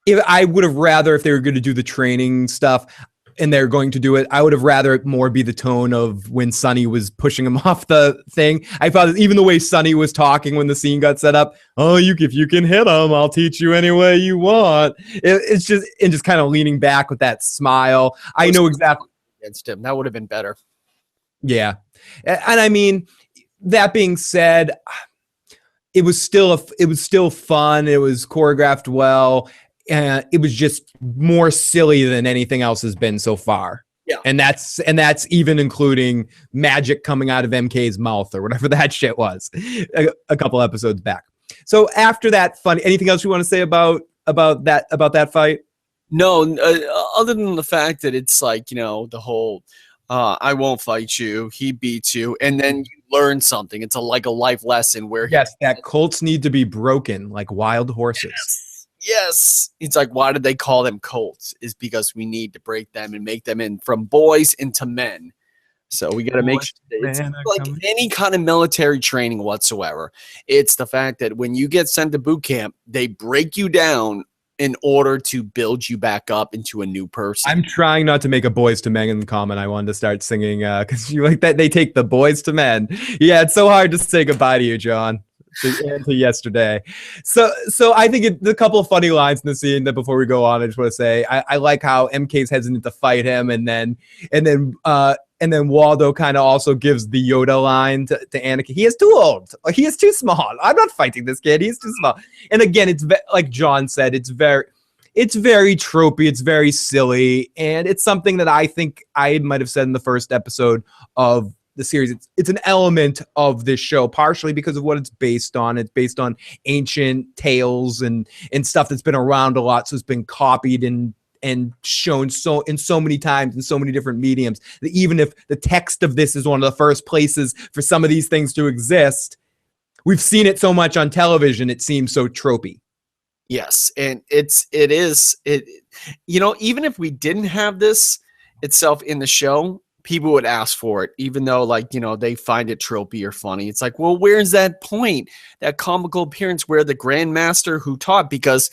if I would have rather, if they were going to do the training stuff and they're going to do it, I would have rather it more be the tone of when Sonny was pushing him off the thing. I thought even the way Sonny was talking when the scene got set up, oh, if you can hit him, I'll teach you any way you want. It's just kind of leaning back with that smile. I know exactly against him. That would have been better. Yeah. And I mean, that being said, it was still fun. It was choreographed well. And it was just more silly than anything else has been so far. Yeah. And that's even including magic coming out of MK's mouth or whatever that shit was a couple episodes back. So after that fun, anything else you want to say about that fight? No, other than the fact that it's like, you know, the whole I won't fight you, he beats you, and then you learn something. It's like a life lesson where that colts need to be broken like wild horses. Yes. It's like, why did they call them colts? Is because we need to break them and make them from boys into men. So we got to make sure it's like any kind of military training whatsoever. It's the fact that when you get sent to boot camp, they break you down in order to build you back up into a new person. I'm trying not to make a boys to men comment. I wanted to start singing because you like that they take the boys to men. Yeah, it's so hard to say goodbye to you, John. To yesterday. So I think the couple of funny lines in the scene that before we go on, I just want to say I like how MK's hesitant to fight him, and then Waldo kind of also gives the Yoda line to Anakin. He is too old. He is too small. I'm not fighting this kid. He's too small. And again, it's like John said, it's very tropey. It's very silly, and it's something that I think I might have said in the first episode of the series. It's an element of this show, partially because of what it's based on. It's based on ancient tales and stuff that's been around a lot, so it's been copied and shown so many times in so many different mediums that even if the text of this is one of the first places for some of these things to exist, we've seen it so much on television, it seems so tropey. Yes, and it is you know, even if we didn't have this itself in the show, people would ask for it, even though, like, you know, they find it tropey or funny. It's like, well, where's that point, that comical appearance where the Grandmaster who taught, because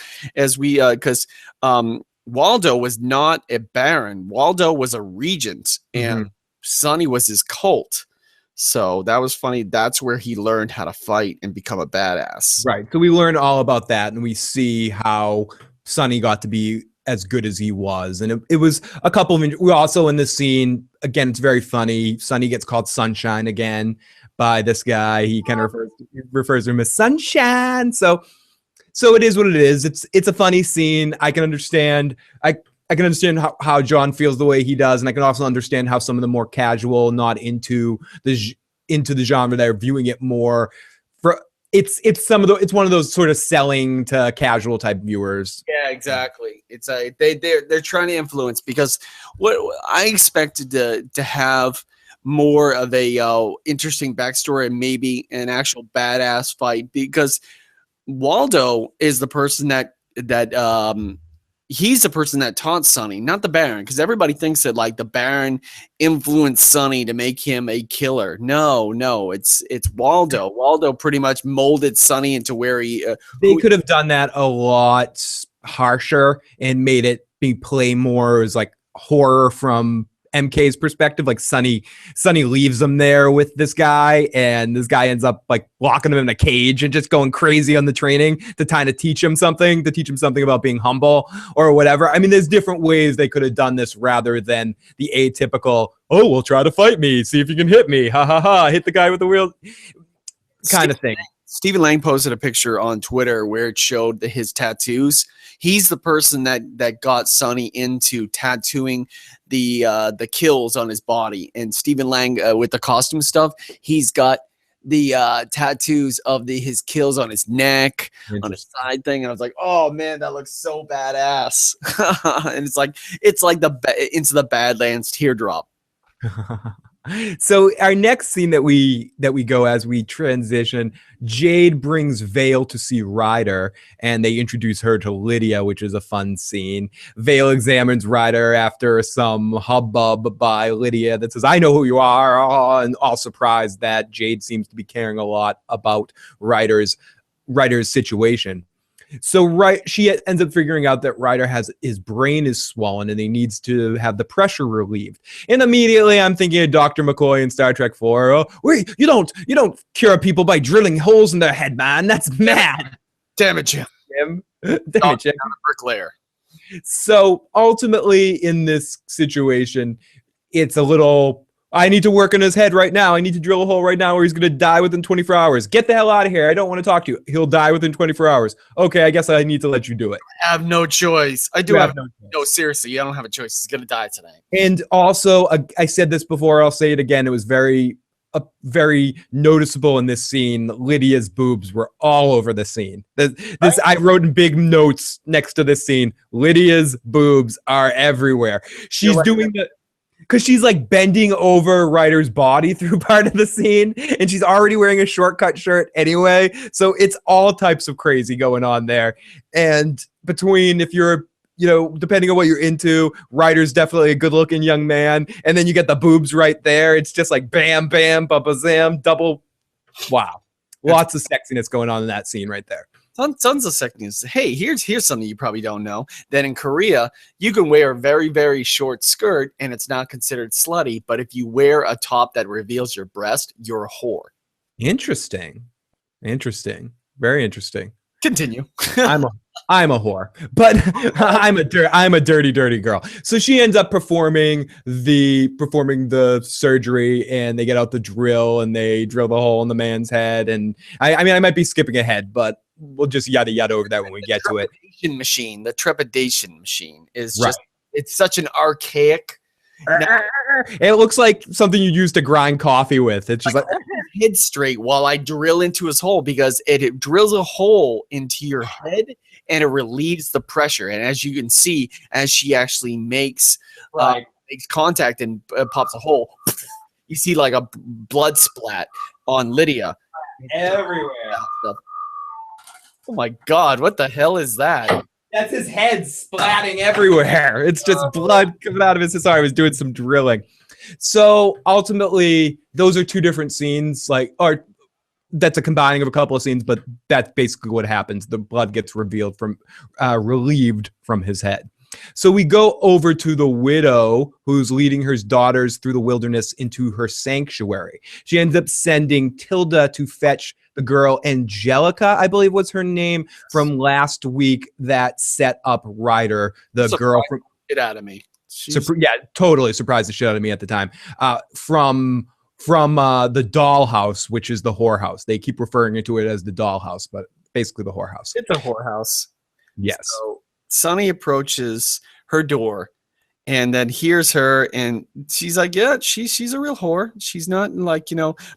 Waldo was not a Baron. Waldo was a regent, and Sonny was his cult. So that was funny. That's where he learned how to fight and become a badass. Right. So we learn all about that, and we see how Sonny got to be as good as he was. And it was a couple of, we also in this scene, again, it's very funny. Sonny gets called Sunshine again by this guy. He kind of refers to him as Sunshine. So it is what it is. It's a funny scene. I can understand. I can understand how John feels the way he does, and I can also understand how some of the more casual, not into the genre, that are viewing it more for it's one of those sort of selling to casual type viewers. Yeah, exactly. It's they're trying to influence, because what I expected to have more of a interesting backstory and maybe an actual badass fight, because Waldo is the person that he's the person that taught Sonny, not the Baron, because everybody thinks that like the Baron influenced Sonny to make him a killer. No, it's Waldo. Waldo pretty much molded Sonny into where he. They could have done that a lot harsher and made it play more as like horror from MK's perspective. Like Sonny leaves him there with this guy, and this guy ends up like locking him in a cage and just going crazy on the training to kind of teach him something about being humble or whatever. I mean, there's different ways they could have done this rather than the atypical, oh, well, try to fight me, see if you can hit me, ha ha ha, hit the guy with the wheel kind of thing. Stephen Lang posted a picture on Twitter where it showed his tattoos. He's the person that got Sonny into tattooing the kills on his body. And Stephen Lang, with the costume stuff, he's got the tattoos of his kills on his neck, on his side thing. And I was like, oh man, that looks so badass. And it's like Into the Badlands teardrop. So our next scene that we go as we transition, Jade brings Vale to see Ryder, and they introduce her to Lydia, which is a fun scene. Vale examines Ryder after some hubbub by Lydia that says, I know who you are, and all surprised that Jade seems to be caring a lot about Ryder's situation. So she ends up figuring out that Ryder his brain is swollen and he needs to have the pressure relieved. And immediately I'm thinking of Dr. McCoy in Star Trek 4. Oh, wait, you don't cure people by drilling holes in their head, man. That's mad. Damage him. Damage him. Bricklayer. So ultimately in this situation, it's a little, I need to work on his head right now. I need to drill a hole right now or he's going to die within 24 hours. Get the hell out of here. I don't want to talk to you. He'll die within 24 hours. Okay, I guess I need to let you do it. I have no choice. I do have no choice. No, seriously, I don't have a choice. He's going to die tonight. And also, I said this before, I'll say it again. It was very noticeable in this scene. Lydia's boobs were all over the scene. I wrote in big notes next to this scene, Lydia's boobs are everywhere. She's doing the... Because she's like bending over Ryder's body through part of the scene, and she's already wearing a shortcut shirt anyway. So it's all types of crazy going on there. And between, if you're, depending on what you're into, Ryder's definitely a good looking young man. And then you get the boobs right there. It's just like bam, bam, baba, zam, double. Wow. Lots of sexiness going on in that scene right there. Tons of sexiness. Hey, here's something you probably don't know. That in Korea, you can wear a very, very short skirt and it's not considered slutty. But if you wear a top that reveals your breast, you're a whore. Interesting. Very interesting. Continue. I'm a whore, but I'm a dirty girl. So she ends up performing the surgery, and they get out the drill and they drill the hole in the man's head. And I mean, I might be skipping ahead, but we'll just yada over that when we get to it. The trepidation machine is just, it's such an archaic. It looks like something you use to grind coffee with. It's just like head straight while I drill into his hole, because it drills a hole into your head and it relieves the pressure. And as you can see, as she actually makes contact and pops a hole, you see like a blood splat on Lydia everywhere. Oh my God, what the hell is that? That's his head splatting everywhere. It's just blood coming out of his. Sorry, I was doing some drilling. So ultimately, those are two different scenes. That's a combining of a couple of scenes, but that's basically what happens. The blood gets relieved from his head. So we go over to the widow who's leading her daughters through the wilderness into her sanctuary. She ends up sending Tilda to fetch the girl Angelica, I believe was her name, from last week that set up Ryder, the girl from it out of me. Yeah, totally surprised the shit out of me at the time. From the dollhouse, which is the whorehouse. They keep referring to it as the dollhouse, but basically the whorehouse. It's a whorehouse. Yes. So Sunny approaches her door and then hears her, and she's like, yeah, she's a real whore. She's not like,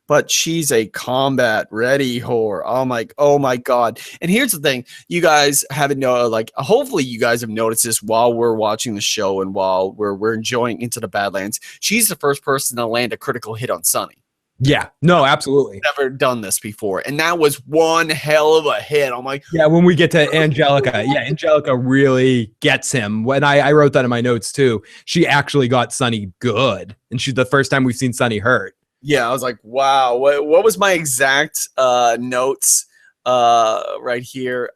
but she's a combat ready whore. Oh my God. And here's the thing, you guys haven't know, like, hopefully you guys have noticed this while we're watching the show and while we're enjoying Into the Badlands. She's the first person to land a critical hit on Sunny. Yeah, no, absolutely. Never done this before. And that was one hell of a hit. I'm like, yeah, when we get to Angelica, Angelica really gets him. When I wrote that in my notes too, she actually got Sunny good. And she's the first time we've seen Sunny hurt. Yeah, I was like, wow. What was my exact notes right here?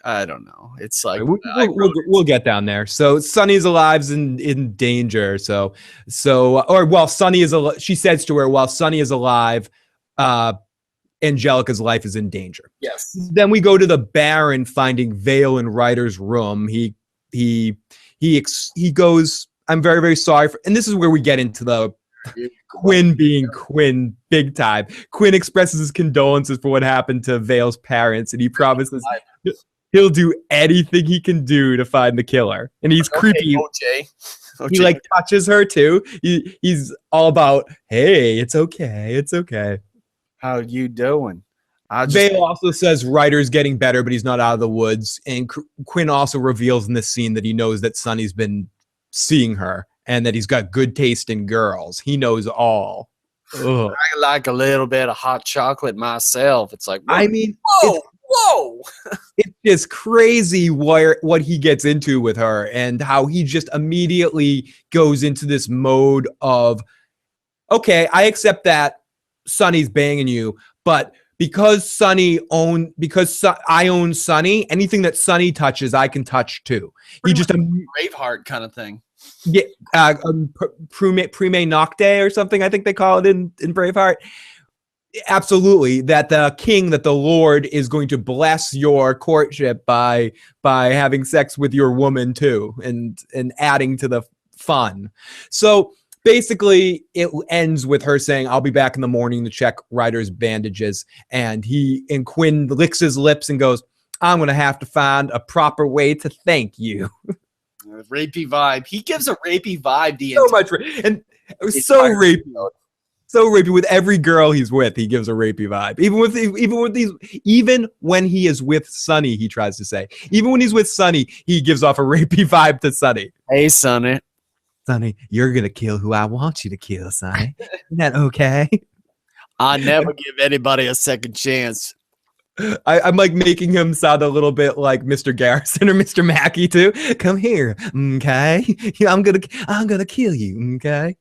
I don't know. It's like we'll get down there. So Sunny's alive in danger. While Sunny is alive, she says to her, while Sunny is alive, Angelica's life is in danger. Yes. Then we go to the Baron finding Vale in Ryder's room. He goes, I'm very, very sorry for, and this is where we get into the Quinn being Quinn big time. Quinn expresses his condolences for what happened to Vale's parents, and he promises he'll do anything he can do to find the killer. And he's creepy. OJ. He like touches her too. He's all about, hey, it's okay. It's okay. How you doing? Vale also says Ryder's getting better, but he's not out of the woods. And Quinn also reveals in this scene that he knows that Sunny's been seeing her and that he's got good taste in girls. He knows all. Ugh. I like a little bit of hot chocolate myself. It's like, I mean, whoa. It's just crazy what he gets into with her and how he just immediately goes into this mode of, okay, I accept that Sunny's banging you, but because I own Sunny, anything that Sunny touches, I can touch too. He just Braveheart kind of thing. Yeah, prime nocte or something, I think they call it in Braveheart. Absolutely, that the Lord is going to bless your courtship by having sex with your woman too, and adding to the fun. So basically, it ends with her saying, "I'll be back in the morning to check Ryder's bandages," and Quinn licks his lips and goes, "I'm gonna have to find a proper way to thank you." Rapey vibe. He gives a rapey vibe. So much, and it was so rapey. So rapey with every girl he's with. He gives a rapey vibe. Even when he is with Sunny, he tries to say. Even when he's with Sunny, he gives off a rapey vibe to Sunny. Hey, Sunny. Sunny, you're gonna kill who I want you to kill, Sunny. Isn't that okay? I never give anybody a second chance. I'm like making him sound a little bit like Mr. Garrison or Mr. Mackey too. Come here, okay? I'm gonna kill you, okay?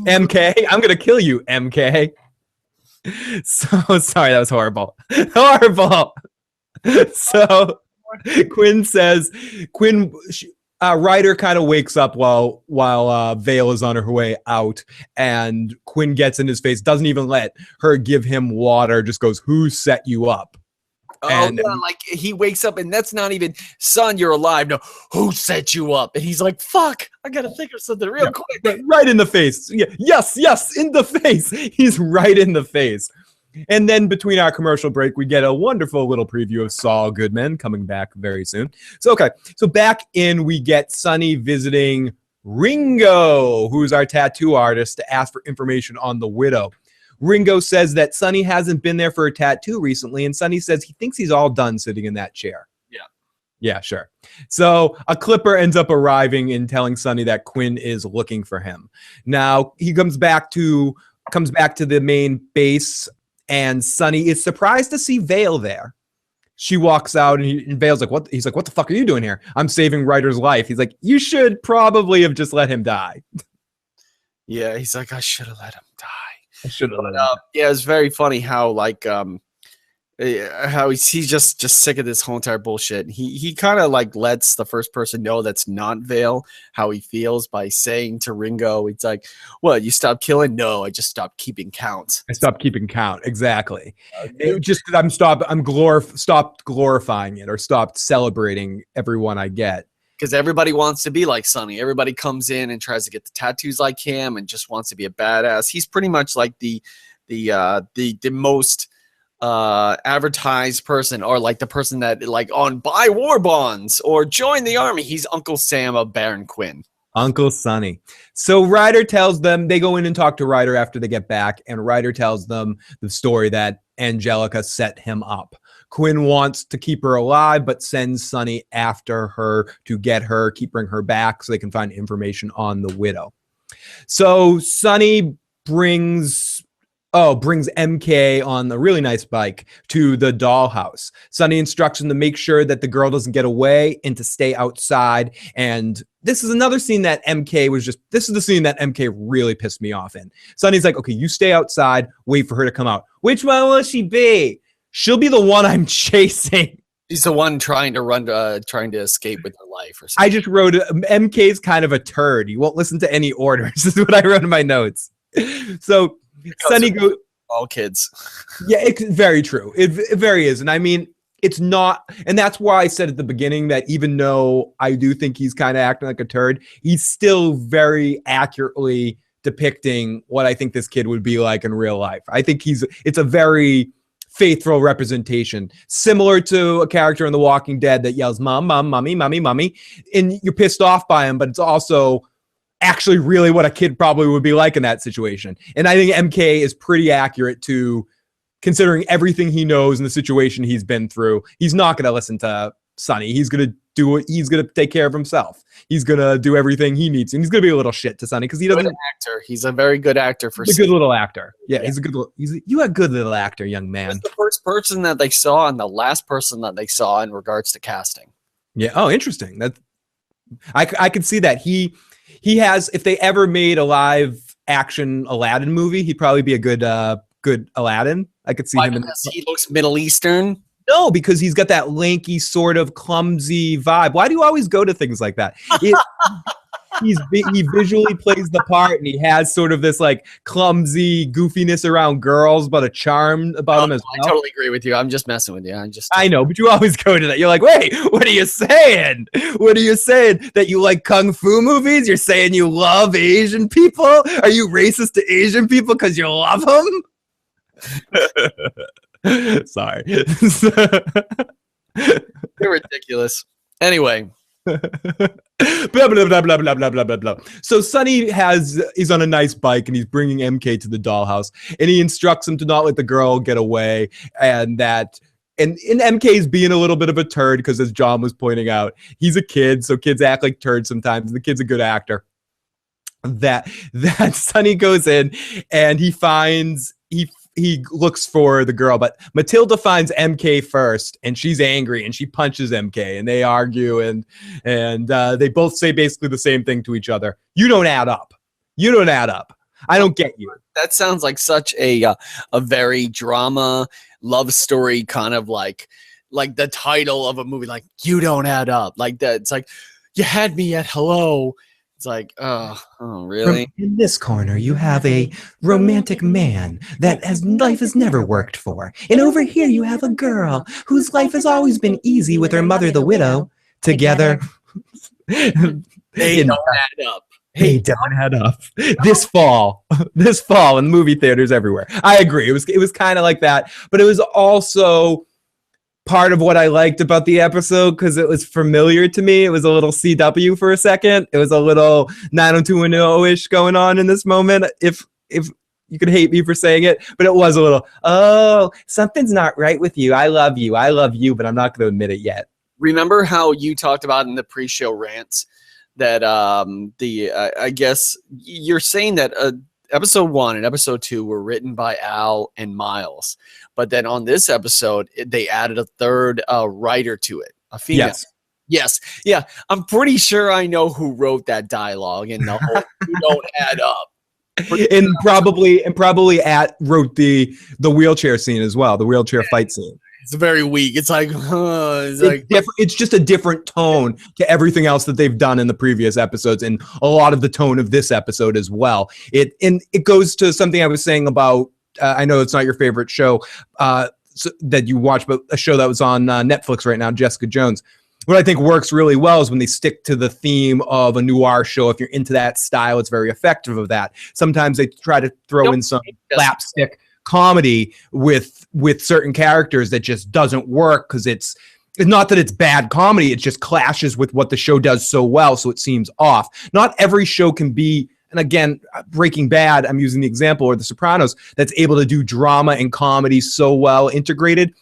MK, I'm gonna kill you, MK. So sorry, that was horrible. Horrible. So Ryder kind of wakes up while Vale is on her way out, and Quinn gets in his face, doesn't even let her give him water, just goes, "Who set you up?" And yeah, like he wakes up and that's not even, son, you're alive. No, who set you up? And he's like, fuck, I gotta think of something real quick. Right in the face. Yeah, yes, in the face. He's right in the face. And then between our commercial break, we get a wonderful little preview of Saul Goodman coming back very soon. So back in, we get Sunny visiting Ringo, who's our tattoo artist, to ask for information on the widow. Ringo says that Sunny hasn't been there for a tattoo recently, and Sunny says he thinks he's all done sitting in that chair. Yeah, sure. So a clipper ends up arriving and telling Sunny that Quinn is looking for him. Now he comes back to the main base, and Sunny is surprised to see Vale there. She walks out, and Vale's like, "What?" He's like, "What the fuck are you doing here?" "I'm saving Ryder's life." He's like, "You should probably have just let him die." Yeah, he's like, "I should have let him die." I should have let him. Yeah, it's very funny how like how he's just sick of this whole entire bullshit. He kind of like lets the first person know that's not Vale how he feels by saying to Ringo, it's like, "Well, you stopped killing? No, I just stopped keeping count. I stopped keeping count." Exactly. Just because stopped glorifying it or stopped celebrating everyone I get. Because everybody wants to be like Sonny. Everybody comes in and tries to get the tattoos like him and just wants to be a badass. He's pretty much like the most advertised person, or like the person that like on buy war bonds or join the army. He's Uncle Sam of Baron Quinn. Uncle Sonny. So Ryder tells them, they go in and talk to Ryder after they get back, and Ryder tells them the story that Angelica set him up. Quinn wants to keep her alive, but sends Sonny after her to get her, bring her back so they can find information on the widow. So Sonny brings MK on a really nice bike to the dollhouse. Sonny instructs him to make sure that the girl doesn't get away and to stay outside. And this is another scene that this is the scene that MK really pissed me off in. Sonny's like, okay, you stay outside, wait for her to come out. Which one will she be? She'll be the one I'm chasing. She's the one trying to escape with her life or something. I just wrote, MK's kind of a turd. He won't listen to any orders. This is what I wrote in my notes. So Sonny goes, all kids. Yeah, it's very true. It very is. And I mean, it's not, and that's why I said at the beginning that even though I do think he's kind of acting like a turd, he's still very accurately depicting what I think this kid would be like in real life. I think it's a very faithful representation, similar to a character in The Walking Dead that yells, "Mom, mom, mommy, mommy, mommy," and you're pissed off by him, but it's also actually really what a kid probably would be like in that situation. And I think MK is pretty accurate to considering everything he knows and the situation he's been through. He's not going to listen to Sonny. He's going to do it. He's going to take care of himself. He's going to do everything he needs. And he's going to be a little shit to Sonny because he doesn't. Actor. He's a very good actor for. He's a good little actor. Yeah, he's a good. You a good little actor, young man. He's the first person that they saw and the last person that they saw in regards to casting. Yeah. Oh, interesting. That I could see that he has, if they ever made a live action Aladdin movie, he'd probably be a good Aladdin. I could see him in he looks Middle Eastern. No, because he's got that lanky sort of clumsy vibe. Why do you always go to things like that? He visually plays the part, and he has sort of this like clumsy goofiness around girls, but a charm about him as well. I totally agree with you. I'm just messing with you. I know, but you always go to that. You're like, wait, what are you saying? What are you saying? That you like kung fu movies? You're saying you love Asian people? Are you racist to Asian people because you love them? Sorry. You're ridiculous. Anyway. Blah, blah, blah, blah, blah, blah, blah, blah, blah. So Sonny he's on a nice bike and he's bringing MK to the dollhouse, and he instructs him to not let the girl get away, and MK's being a little bit of a turd because, as John was pointing out, he's a kid, so kids act like turds sometimes, and the kid's a good actor. That Sonny goes in and he looks for the girl, but Matilda finds MK first, and she's angry, and she punches MK, and they argue, and they both say basically the same thing to each other. You don't add up. You don't add up. I don't get you. That sounds like such a very drama love story, kind of like the title of a movie, like You Don't Add Up, like that. It's like, you had me at hello. It's like, oh, really? In this corner, you have a romantic man that life has never worked for. And over here, you have a girl whose life has always been easy with her mother, the widow. Together. They don't add up. They don't add up. This fall in movie theaters everywhere. I agree. It was kind of like that. But it was also part of what I liked about the episode because it was familiar to me. It was a little CW for a second. It was a little 90210-ish going on in this moment. If you could hate me for saying it, but it was a little, oh, something's not right with you. I love you, but I'm not going to admit it yet. Remember how you talked about in the pre-show rants that I guess you're saying that episode 1 and episode 2 were written by Al and Miles, but then on this episode they added a third writer to it, a female. Yes. Yeah. I'm pretty sure I know who wrote that dialogue and the whole "you don't add up." And probably wrote the wheelchair scene as well, the wheelchair fight scene. It's very weak. It's like, it's just a different tone to everything else that they've done in the previous episodes, and a lot of the tone of this episode as well. It goes to something I was saying about. I know it's not your favorite show that you watch, but a show that was on Netflix right now, Jessica Jones. What I think works really well is when they stick to the theme of a noir show. If you're into that style, it's very effective of that. Sometimes they try to throw in some slapstick comedy with certain characters that just doesn't work because it's not that it's bad comedy, it just clashes with what the show does so well, so it seems off. Not every show can be, and again, Breaking Bad, I'm using the example, or The Sopranos, that's able to do drama and comedy so well integrated.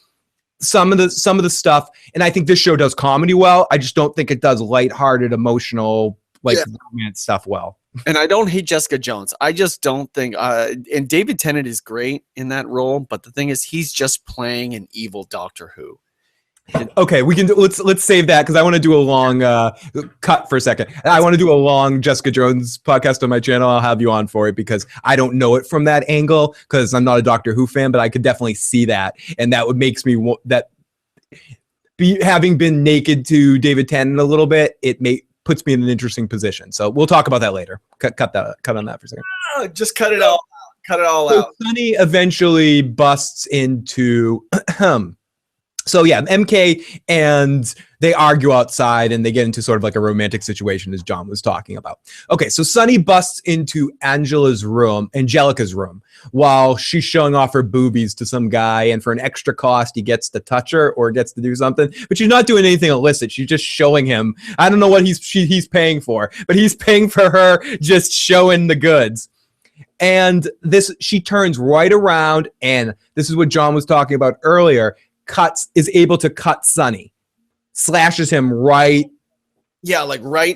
Some of the stuff, and I think this show does comedy well, I just don't think it does lighthearted, emotional, romance stuff well. And I don't hate Jessica Jones. I just don't think and David Tennant is great in that role, but the thing is he's just playing an evil Doctor Who. Okay, we can let's save that because I want to do a long cut for a second. I want to do a long Jessica Jones podcast on my channel. I'll have you on for it because I don't know it from that angle because I'm not a Doctor Who fan, but I could definitely see that, and that would makes me having been naked to David Tennant a little bit, puts me in an interesting position. So we'll talk about that later. Cut on that for a second. Just cut it all out. Cut it all out. Sunny eventually busts into so yeah, MK and they argue outside and they get into sort of like a romantic situation as John was talking about. Okay, so Sunny busts into Angelica's room while she's showing off her boobies to some guy, and for an extra cost he gets to touch her or gets to do something, but she's not doing anything illicit. She's just showing him. I don't know what he's paying for, but he's paying for her just showing the goods. And she turns right around, and this is what John was talking about earlier, is able to cut Sunny, slashes him right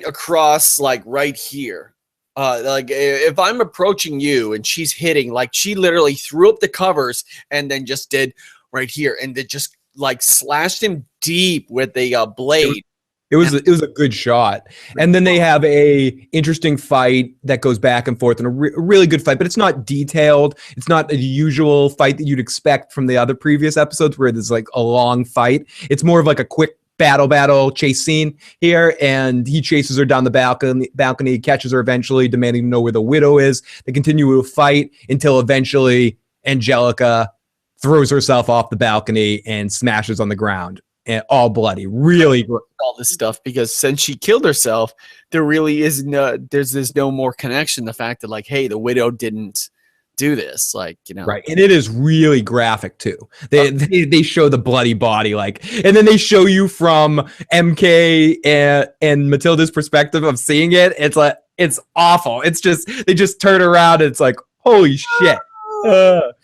across, like right here. Like if I'm approaching you and she's hitting, like she literally threw up the covers and then just did right here, and it just like slashed him deep with a blade. It was a good shot. And then they have a interesting fight that goes back and forth, and a really good fight, but it's not detailed. It's not the usual fight that you'd expect from the other previous episodes where there's like a long fight. It's more of like a quick battle chase scene here, and he chases her down the balcony, catches her eventually, demanding to know where the widow is. They continue to fight until eventually Angelica throws herself off the balcony and smashes on the ground. And all bloody, really all this stuff, because since she killed herself, there really is there's no more connection. The fact that like, hey, the widow didn't do this, like, you know, right? And it is really graphic too. They show the bloody body, like, and then they show you from MK and Matilda's perspective of seeing it. It's like it's awful. It's just they just turn around and it's like, holy shit,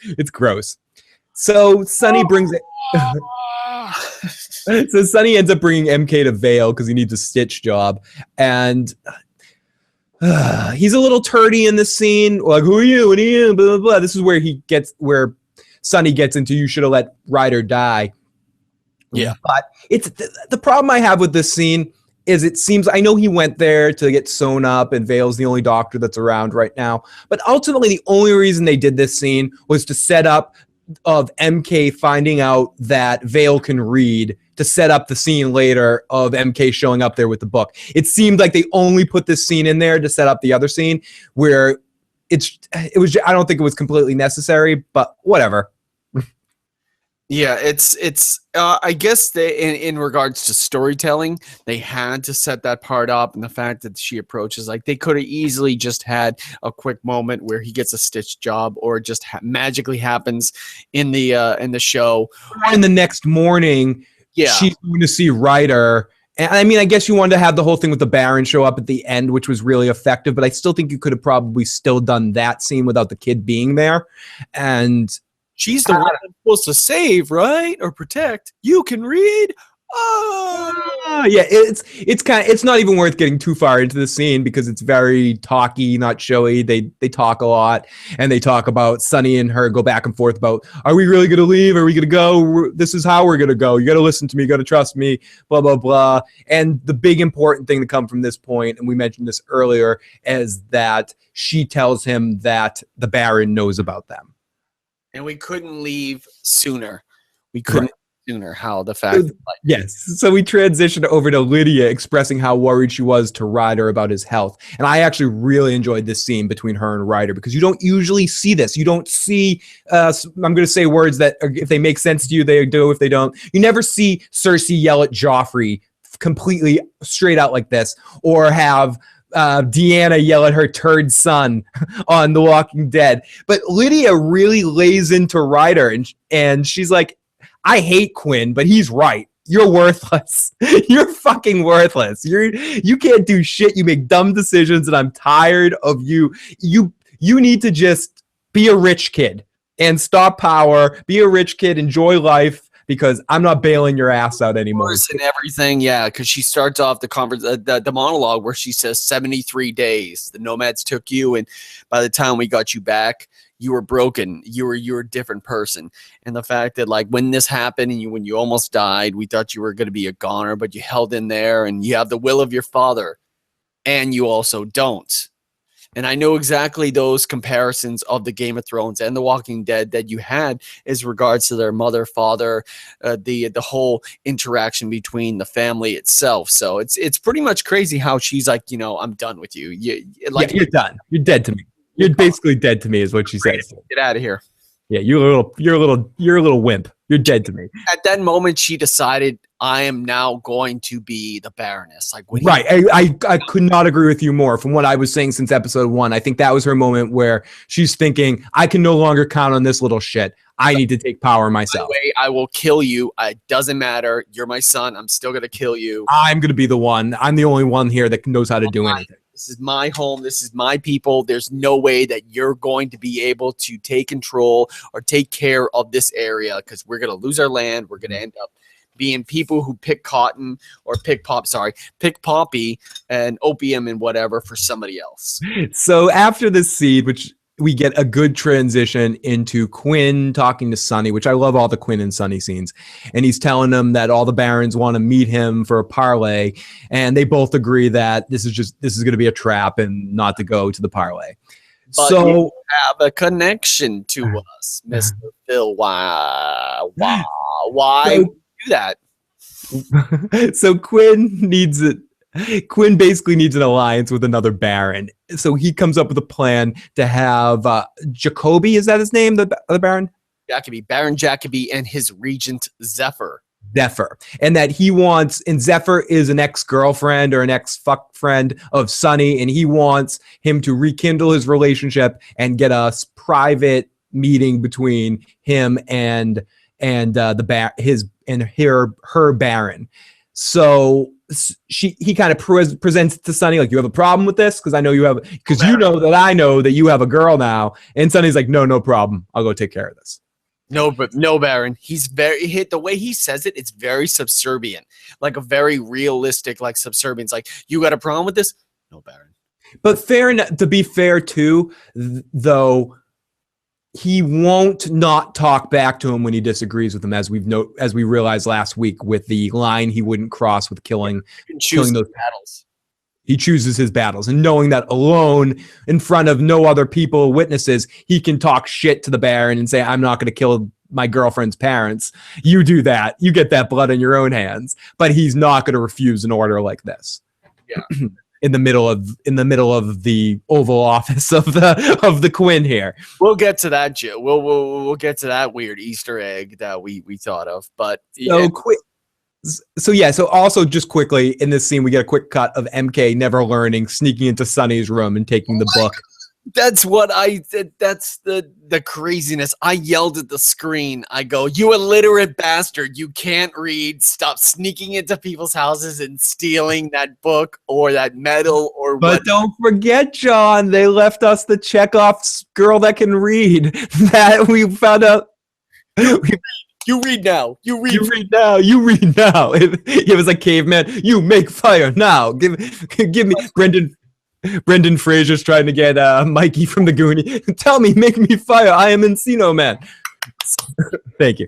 it's gross. So Sunny brings it. So Sunny ends up bringing MK to Vale because he needs a stitch job, and he's a little turdy in this scene. Like, who are you? What are you? Blah, blah, blah. This is where Sunny gets into you should have let Ryder die. Yeah, but it's the problem I have with this scene is it seems I know he went there to get sewn up, and Vale's the only doctor that's around right now. But ultimately, the only reason they did this scene was to set up of MK finding out that Vale can read, to set up the scene later of MK showing up there with the book. It seemed like they only put this scene in there to set up the other scene where it was I don't think it was completely necessary, but whatever. Yeah, it's I guess in regards to storytelling, they had to set that part up, and the fact that she approaches, like, they could have easily just had a quick moment where he gets a stitch job, or it just magically happens in the show. And the next morning, yeah, she's going to see Ryder. And I mean, I guess you wanted to have the whole thing with the Baron show up at the end, which was really effective, but I still think you could have probably still done that scene without the kid being there. And she's the one that's supposed to save, right? Or protect. You can read. Yeah, it's not even worth getting too far into the scene because it's very talky, not showy. They talk a lot, and they talk about Sunny and her go back and forth about, are we really gonna leave? Are we gonna go? This is how we're gonna go. You gotta listen to me. You gotta trust me. Blah blah blah. And the big important thing to come from this point, and we mentioned this earlier, is that she tells him that the Baron knows about them. And we couldn't leave sooner. We couldn't. Right. sooner how the fact that, like, yes. So we transitioned over to Lydia expressing how worried she was to Ryder about his health. And I actually really enjoyed this scene between her and Ryder because you don't usually see this. You don't see, I'm going to say words that if they make sense to you, they do. If they don't, you never see Cersei yell at Joffrey completely straight out like this, or have Deanna yell at her turd son on The Walking Dead. But Lydia really lays into Ryder, and she's like, I hate Quinn, but he's right. You're worthless. You're fucking worthless. You can't do shit. You make dumb decisions, and I'm tired of you. You need to just be a rich kid and stop power. Be a rich kid. Enjoy life, because I'm not bailing your ass out anymore. And everything, yeah, because she starts off the monologue where she says 73 days the nomads took you, and by the time we got you back, you were broken. You're a different person. And the fact that, like, when this happened and when you almost died, we thought you were going to be a goner, but you held in there, and you have the will of your father, and you also don't. And I know exactly those comparisons of the Game of Thrones and The Walking Dead that you had as regards to their mother, father, the whole interaction between the family itself. So it's pretty much crazy how she's like, I'm done with you. Like, you're done. You're dead to me. You're basically dead to me, is what she says. Get out of here. Yeah, you're a little wimp. You're dead to me. At that moment, she decided, I am now going to be the Baroness. Like, right. I could not agree with you more. From what I was saying since episode 1, I think that was her moment where she's thinking, I can no longer count on this little shit. I need to take power myself. By the way, I will kill you. It doesn't matter. You're my son. I'm still going to kill you. I'm going to be the one. I'm the only one here that knows how to do anything. This is my home. This is my people. There's no way that you're going to be able to take control or take care of this area, because we're going to lose our land. We're going to end up being people who pick cotton or pick poppy and opium and whatever for somebody else. So after this scene, which we get a good transition into Quinn talking to Sonny, which I love all the Quinn and Sonny scenes. And he's telling them that all the barons want to meet him for a parlay. And they both agree that this is going to be a trap and not to go to the parlay. But so you have a connection to us, Mr. Phil. Why would you do that? So Quinn basically needs an alliance with another baron. So he comes up with a plan to have Jacoby, is that his name, the baron? Baron Jacoby, and his regent Zephyr. And that he wants, and Zephyr is an ex-girlfriend or an ex-fuck friend of Sonny, and he wants him to rekindle his relationship and get a private meeting between him and her baron. So he kind of presents it to Sonny like, you have a problem with this? Because I know you have, because you know that I know that you have a girl now. And Sonny's like, no problem. I'll go take care of this. No, Baron. He's the way he says it, it's very subservient, like a very realistic, like subservience. Like, you got a problem with this? No, Baron. But fair enough. To be fair too, though, he won't not talk back to him when he disagrees with him, as we realized last week with the line he wouldn't cross with killing those battles. He chooses his battles, and knowing that alone in front of no other people, witnesses, he can talk shit to the Baron and say, I'm not going to kill my girlfriend's parents. You do that. You get that blood in your own hands. But he's not going to refuse an order like this. Yeah. in the middle of the Oval Office of the Quinn here. We'll get to that, Joe. We'll get to that weird Easter egg that we thought of. But so also just quickly in this scene, we get a quick cut of MK never learning, sneaking into Sonny's room and taking the book. That's what I did. That's the craziness. I yelled at the screen. I go, you illiterate bastard. You can't read. Stop sneaking into people's houses and stealing that book or that medal or what. But don't forget, John, they left us the Chekhov's girl that can read that we found out. You read now. You read now. It was like caveman. You make fire now. Give me Brendan Fraser's trying to get Mikey from the Goonie. Tell me, make me fire. I am Encino Man. Thank you.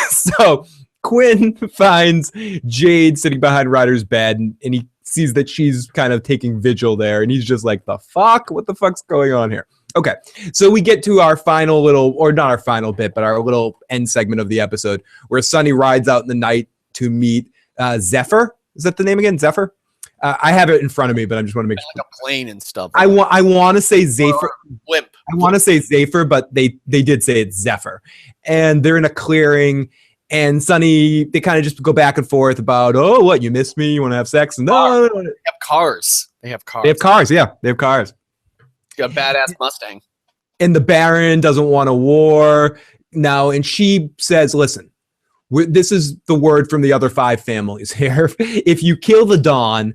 So Quinn finds Jade sitting behind Ryder's bed, and he sees that she's kind of taking vigil there, and he's just like, the fuck? What the fuck's going on here? Okay, so we get to our final little, or not our final bit, but our little end segment of the episode where Sunny rides out in the night to meet Zephyr. Is that the name again? Zephyr? I have it in front of me, but I just want to make sure. Like a plane and stuff. I want to say Zephyr. Blimp. I want to say Zephyr, but they did say it's Zephyr. And they're in a clearing, and Sunny, they kind of just go back and forth about, oh, what, you missed me? You want to have sex? No. They have cars. They have cars. They have cars, yeah. They have cars. Got a badass Mustang. And the Baron doesn't want a war now, and she says, listen, this is the word from the other 5 families here. If you kill the Dawn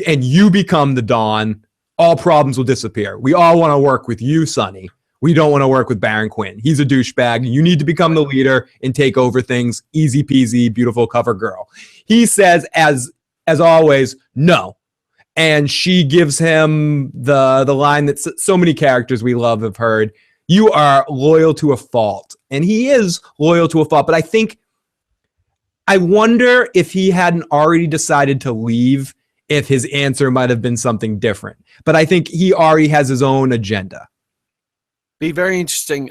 and you become the Dawn, all problems will disappear. We all want to work with you, Sunny. We don't want to work with Baron Quinn. He's a douchebag. You need to become the leader and take over things. Easy peasy, beautiful cover girl. He says, as always, no. And she gives him the line that so many characters we love have heard. You are loyal to a fault. And he is loyal to a fault. But I wonder if he hadn't already decided to leave, if his answer might have been something different. But I think he already has his own agenda. Be very interesting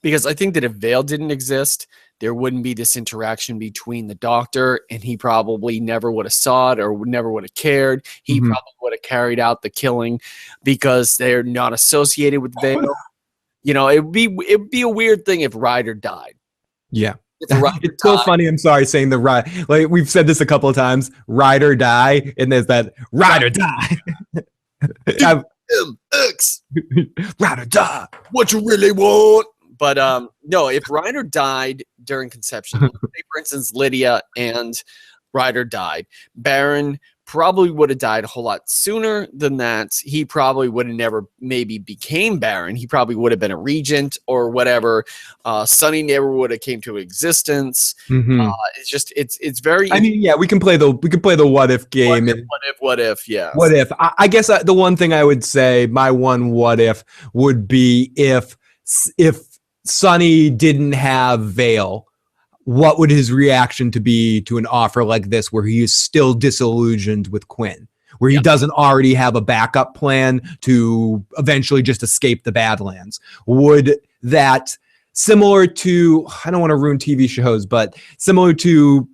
because I think that if Vale didn't exist, there wouldn't be this interaction between the Doctor, and he probably never would have saw it or never would have cared. He probably would have carried out the killing because they're not associated with Vale. You know, it'd be a weird thing if Ryder died. Yeah. It's so funny. I'm sorry saying the Ryder. Like we've said this a couple of times. Ryder die, and there's that Ryder die. MX. Ryder die. What you really want? But no, if Ryder died during conception, let's say for instance Lydia and Ryder died, Baron probably would have died a whole lot sooner than that. He probably would have never maybe became Baron. He probably would have been a regent or whatever. Sunny never would have came to existence. It's just it's very. I mean, yeah, we can play the what if game. What if? Yeah. What if? I guess the one thing I would say, my one what if would be if Sunny didn't have Vale, what would his reaction to be to an offer like this where he is still disillusioned with Quinn, where he doesn't already have a backup plan to eventually just escape the Badlands? Would that, similar to, I don't want to ruin TV shows, but similar to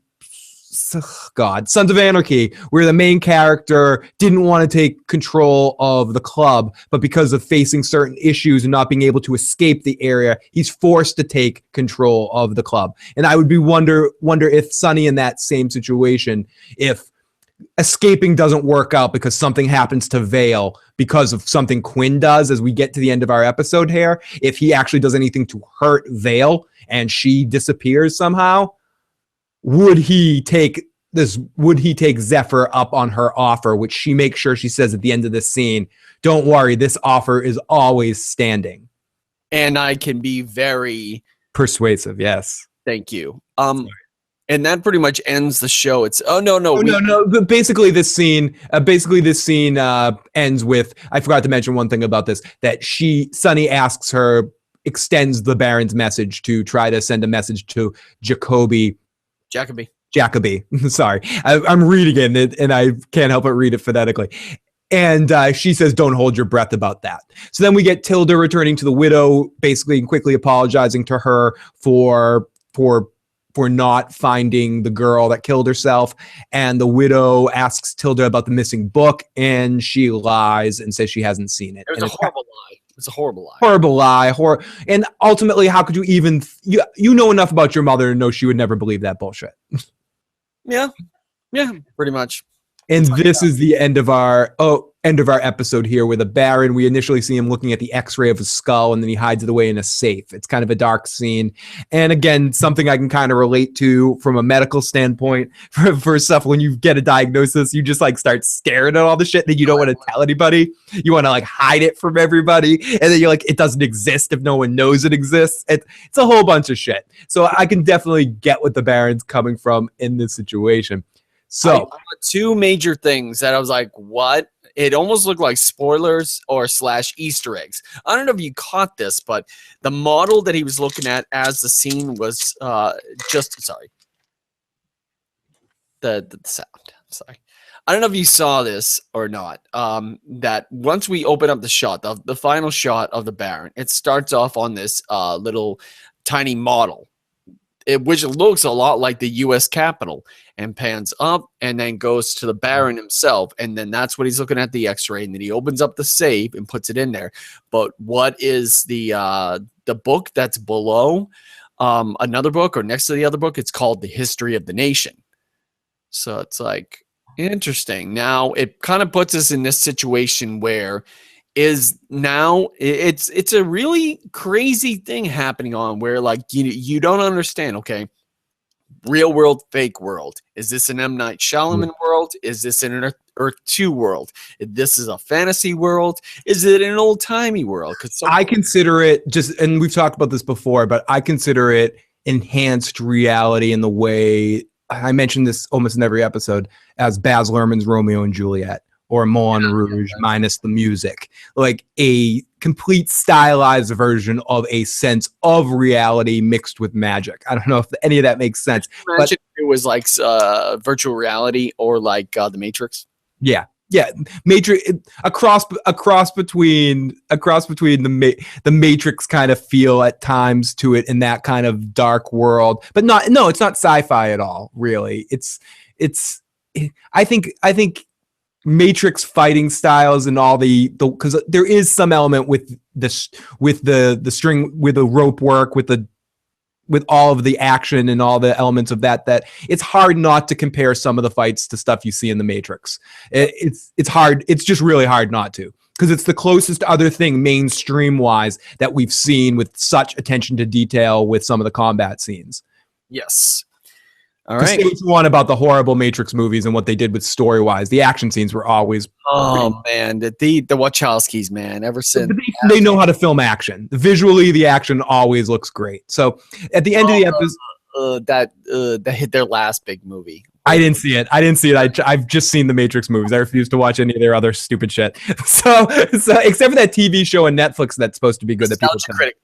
Sons of Anarchy, where the main character didn't want to take control of the club, but because of facing certain issues and not being able to escape the area, he's forced to take control of the club. And I would be wonder if Sunny in that same situation, if escaping doesn't work out because something happens to Vale because of something Quinn does as we get to the end of our episode here, if he actually does anything to hurt Vale and she disappears somehow, would he take Zephyr up on her offer, which she makes sure she says at the end of this scene, don't worry, this offer is always standing. And I can be very persuasive, yes. Thank you. And that pretty much ends the show. It's no. But basically this scene ends with, I forgot to mention one thing about this, that Sunny asks her, extends the Baron's message to try to send a message to Jacoby. Sorry. I'm reading it and I can't help but read it phonetically. And she says, don't hold your breath about that. So then we get Tilda returning to the widow, basically and quickly apologizing to her for not finding the girl that killed herself. And the widow asks Tilda about the missing book, and she lies and says she hasn't seen it. It was a horrible lie. It's a horrible lie. Horrible lie. And ultimately, how could you even you know enough about your mother to know she would never believe that bullshit? Yeah, pretty much. And this is the end of our episode here with the Baron. We initially see him looking at the X-ray of his skull, and then he hides it away in a safe. It's kind of a dark scene. And again, something I can kind of relate to from a medical standpoint. For stuff, when you get a diagnosis, you just like start staring at all the shit that you don't want to tell anybody. You want to like hide it from everybody. And then you're like, it doesn't exist if no one knows it exists. It's a whole bunch of shit. So I can definitely get what the Baron's coming from in this situation. So two major things that I was like, what? It almost looked like spoilers or / Easter eggs. I don't know if you caught this, but the model that he was looking at as the scene was the sound. Sorry. I don't know if you saw this or not. That once we open up the shot, the final shot of the Baron, it starts off on this little tiny model, which looks a lot like the U.S. Capitol, and pans up and then goes to the Baron himself, and then that's what he's looking at, the X-ray, and then he opens up the safe and puts it in there. But what is the book that's below another book or next to the other book? It's called The History of the Nation. So it's like interesting. Now it kind of puts us in this situation where it's a really crazy thing happening on where like you don't understand. Okay, real world, fake world. Is this an M. Night Shyamalan world? Is this an Earth 2 world? If this is a fantasy world, is it an old timey world? Because I consider it just, and we've talked about this before, but I consider it enhanced reality in the way I mentioned this almost in every episode as Baz Luhrmann's Romeo and Juliet or Moulin Rouge minus the music, like a complete stylized version of a sense of reality mixed with magic. I don't know if any of that makes sense. But it was like virtual reality or like the Matrix. Yeah. Matrix, a cross between the Matrix kind of feel at times to it in that kind of dark world, but it's not sci-fi at all. Really, I think Matrix fighting styles and all the because there is some element with the string, with the rope work, with all of the action and all the elements of that it's hard not to compare some of the fights to stuff you see in the Matrix. It's hard. It's just really hard not to, because it's the closest other thing mainstream wise that we've seen with such attention to detail with some of the combat scenes. Yes. All right. Say what you want about the horrible Matrix movies and what they did with story wise, the action scenes were always man, the Wachowskis, man, ever since they know how to film action. Visually, the action always looks great. So at the end of the episode, that hit their last big movie. I didn't see it. I've just seen the Matrix movies. I refuse to watch any of their other stupid shit. So except for that TV show on Netflix that's supposed to be good.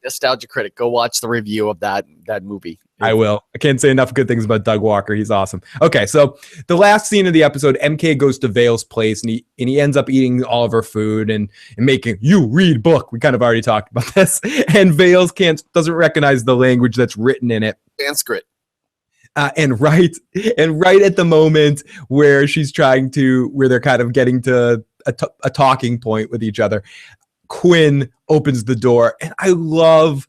Nostalgia Critic. Go watch the review of that movie. I will. I can't say enough good things about Doug Walker. He's awesome. Okay, so the last scene of the episode, MK goes to Vale's place and he ends up eating all of her food and making you read book. We kind of already talked about this. And Vale's doesn't recognize the language that's written in it. Sanskrit. And right at the moment where they're kind of getting to a talking point with each other, Quinn opens the door, and I love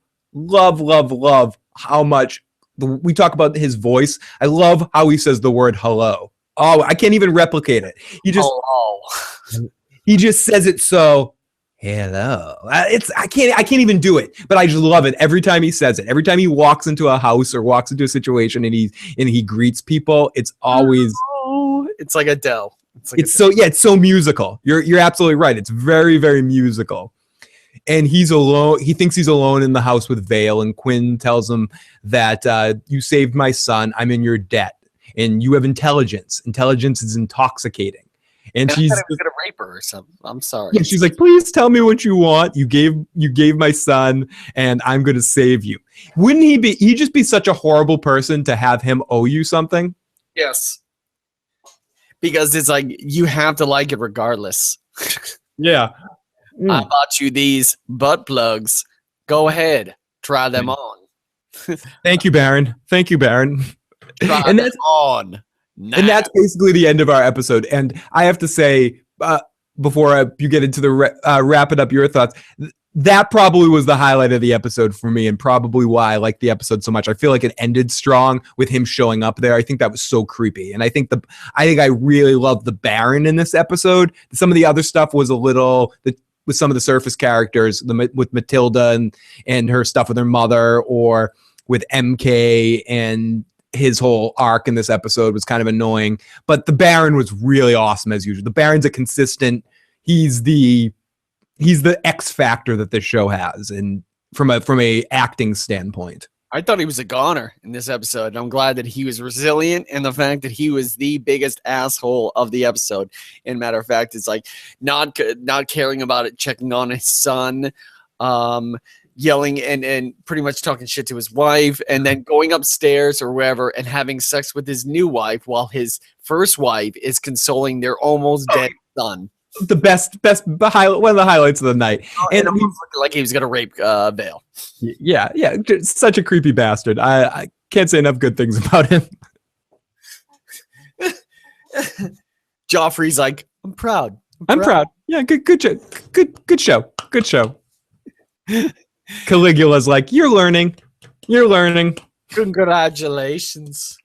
how much we talk about his voice. I love how he says the word hello. Oh, I can't even replicate it. He just says it so. Hello. I can't even do it, but I just love it every time he says it. Every time he walks into a house or walks into a situation and he greets people, it's always it's like Adele. It's so musical. You're absolutely right. It's very, very musical. And he's alone. He thinks he's alone in the house with Vale, and Quinn tells him that you saved my son. I'm in your debt, and you have intelligence. Intelligence is intoxicating. And she's gonna rape her or something. I'm sorry. Yeah, she's like, please tell me what you want. You gave my son, and I'm gonna save you. Wouldn't he just be such a horrible person to have him owe you something? Yes. Because it's like you have to like it regardless. Yeah. I bought you these butt plugs. Go ahead. Try them on. Thank you, Baron. Try them on. Now. And that's basically the end of our episode. And I have to say, before you get into the wrap it up your thoughts, that probably was the highlight of the episode for me, and probably why I like the episode so much. I feel like it ended strong with him showing up there. I think that was so creepy, and I think I really loved the Baron in this episode. Some of the other stuff was a little with some of the surface characters, with Matilda and her stuff with her mother, or with MK and his whole arc in this episode was kind of annoying, but the Baron was really awesome as usual. The Baron's a consistent. He's the X factor that this show has, and from a acting standpoint. I thought he was a goner in this episode. I'm glad that he was resilient, and the fact that he was the biggest asshole of the episode. And matter of fact, it's like not caring about it, checking on his son. yelling and pretty much talking shit to his wife, and then going upstairs or wherever and having sex with his new wife while his first wife is consoling their almost dead son. The best highlight, one of the highlights of the night. And it looked like he was gonna rape Vale. Yeah, just such a creepy bastard. I can't say enough good things about him. Joffrey's like, I'm proud. I'm proud. Yeah, good show. Caligula's like, you're learning. Congratulations.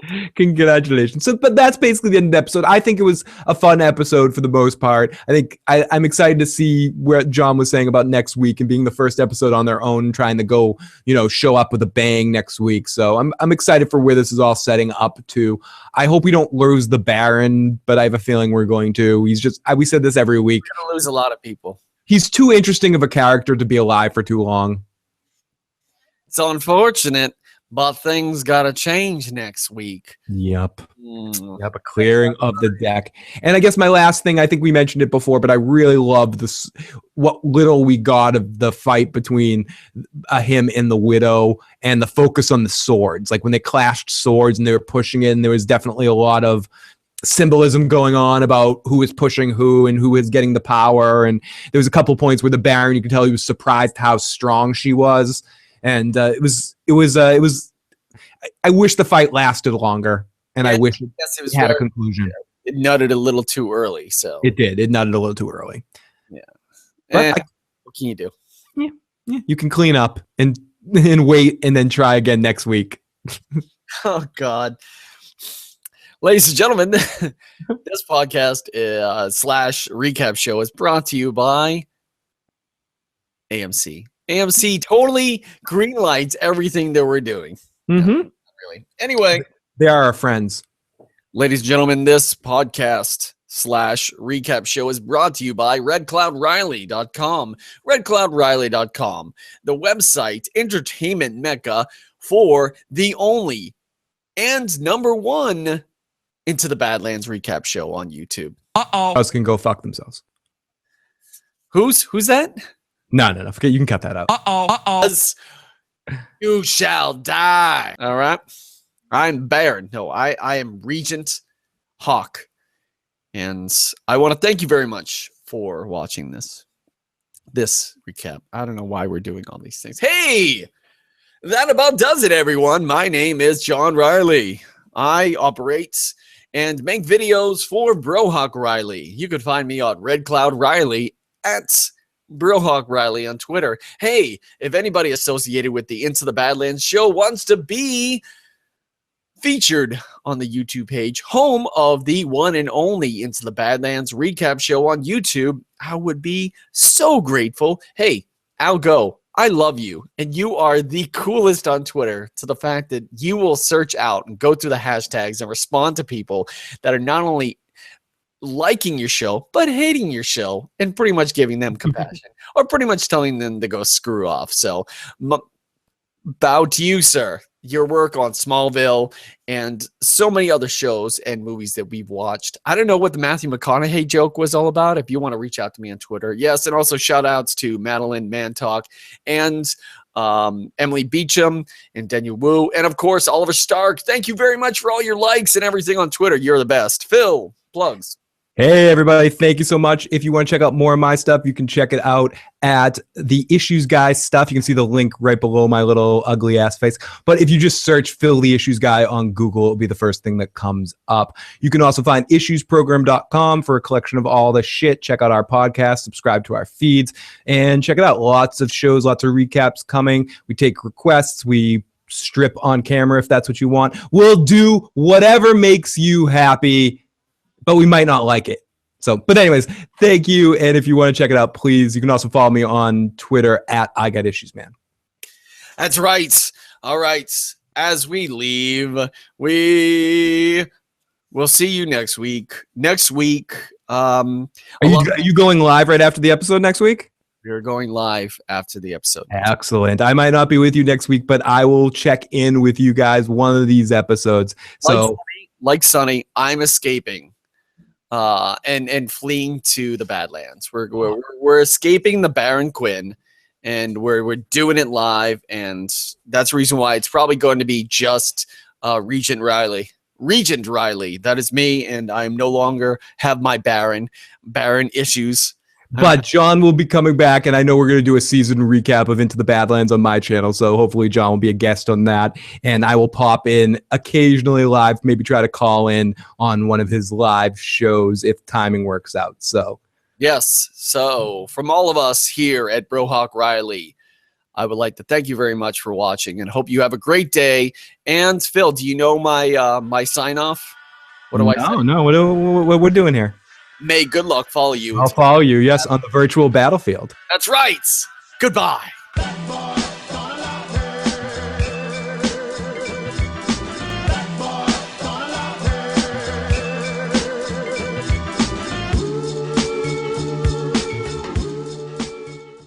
So, but that's basically the end of the episode. I think it was a fun episode for the most part. I think I'm excited to see where John was saying about next week and being the first episode on their own, trying to go, show up with a bang next week. So I'm excited for where this is all setting up to. I hope we don't lose the Baron, but I have a feeling we're going to. We said this every week. We're gonna lose a lot of people. He's too interesting of a character to be alive for too long. It's unfortunate. But things gotta change next week. Yep. A clearing of the deck. And I guess my last thing, I think we mentioned it before, but I really love this. What little we got of the fight between him and the Widow, and the focus on the swords. Like when they clashed swords and they were pushing it, and there was definitely a lot of symbolism going on about who is pushing who and who is getting the power. And there was a couple points where the Baron, you could tell he was surprised how strong she was. And it was. I wish the fight lasted longer, and I wish it had a conclusion. It nutted a little too early, so it did. It nutted a little too early. Yeah, but what can you do? Yeah, you can clean up and wait, and then try again next week. Oh God, ladies and gentlemen, this podcast slash recap show is brought to you by AMC. AMC totally greenlights everything that we're doing. Mm-hmm. Really. Anyway, they are our friends. Ladies and gentlemen, this podcast slash recap show is brought to you by RedCloudRiley.com. RedCloudRiley.com, the website entertainment mecca for the only and number one Into the Badlands recap show on YouTube. Us can go fuck themselves. Who's that? No. Forget. You can cut that out. You shall die. All right. I'm Baron. No, I am Regent Hawk. And I want to thank you very much for watching this recap. I don't know why we're doing all these things. Hey, that about does it, everyone. My name is John Riley. I operate and make videos for BroHawkRiley. You can find me on RedCloudRiley at BroHawkRiley on Twitter. Hey, if anybody associated with the Into the Badlands show wants to be featured on the YouTube page, home of the one and only Into the Badlands recap show on YouTube, I would be so grateful. Hey, I'll go. I love you, and you are the coolest on Twitter, to the fact that you will search out and go through the hashtags and respond to people that are not only liking your show, but hating your show, and pretty much giving them compassion or pretty much telling them to go screw off. So bow to you, sir. Your work on Smallville and so many other shows and movies that we've watched. I don't know what the Matthew McConaughey joke was all about. If you want to reach out to me on Twitter. Yes. And also shout outs to Madeline Mantalk and Emily Beecham and Daniel Wu. And of course, Oliver Stark. Thank you very much for all your likes and everything on Twitter. You're the best. Phil, plugs. Hey, everybody. Thank you so much. If you want to check out more of my stuff, you can check it out at the Issues Guy stuff. You can see the link right below my little ugly ass face. But if you just search Phil the Issues Guy on Google, it'll be the first thing that comes up. You can also find issuesprogram.com for a collection of all the shit. Check out our podcast, subscribe to our feeds, and check it out. Lots of shows, lots of recaps coming. We take requests. We strip on camera if that's what you want. We'll do whatever makes you happy, but we might not like it. So, but anyways, thank you. And if you want to check it out, please, you can also follow me on Twitter at I Got Issues, Man. That's right. All right. As we leave, we will see you next week. Next week. Are you going live right after the episode next week? We're going live after the episode. Excellent. I might not be with you next week, but I will check in with you guys one of these episodes. So, like Sonny, I'm escaping. And fleeing to the Badlands. We're escaping the Baron Quinn, and we're doing it live, and that's the reason why it's probably going to be just Regent Riley. Regent Riley, that is me, and I no longer have my Baron issues. But John will be coming back, and I know we're going to do a season recap of Into the Badlands on my channel, so hopefully John will be a guest on that, and I will pop in occasionally live, maybe try to call in on one of his live shows if timing works out. So yes, so from all of us here at BroHawkRiley, I would like to thank you very much for watching, and hope you have a great day. And Phil, do you know my my sign off? What do I say? No, what we're doing here? May good luck follow you. I'll follow you, yes, on the virtual battlefield. That's right. Goodbye.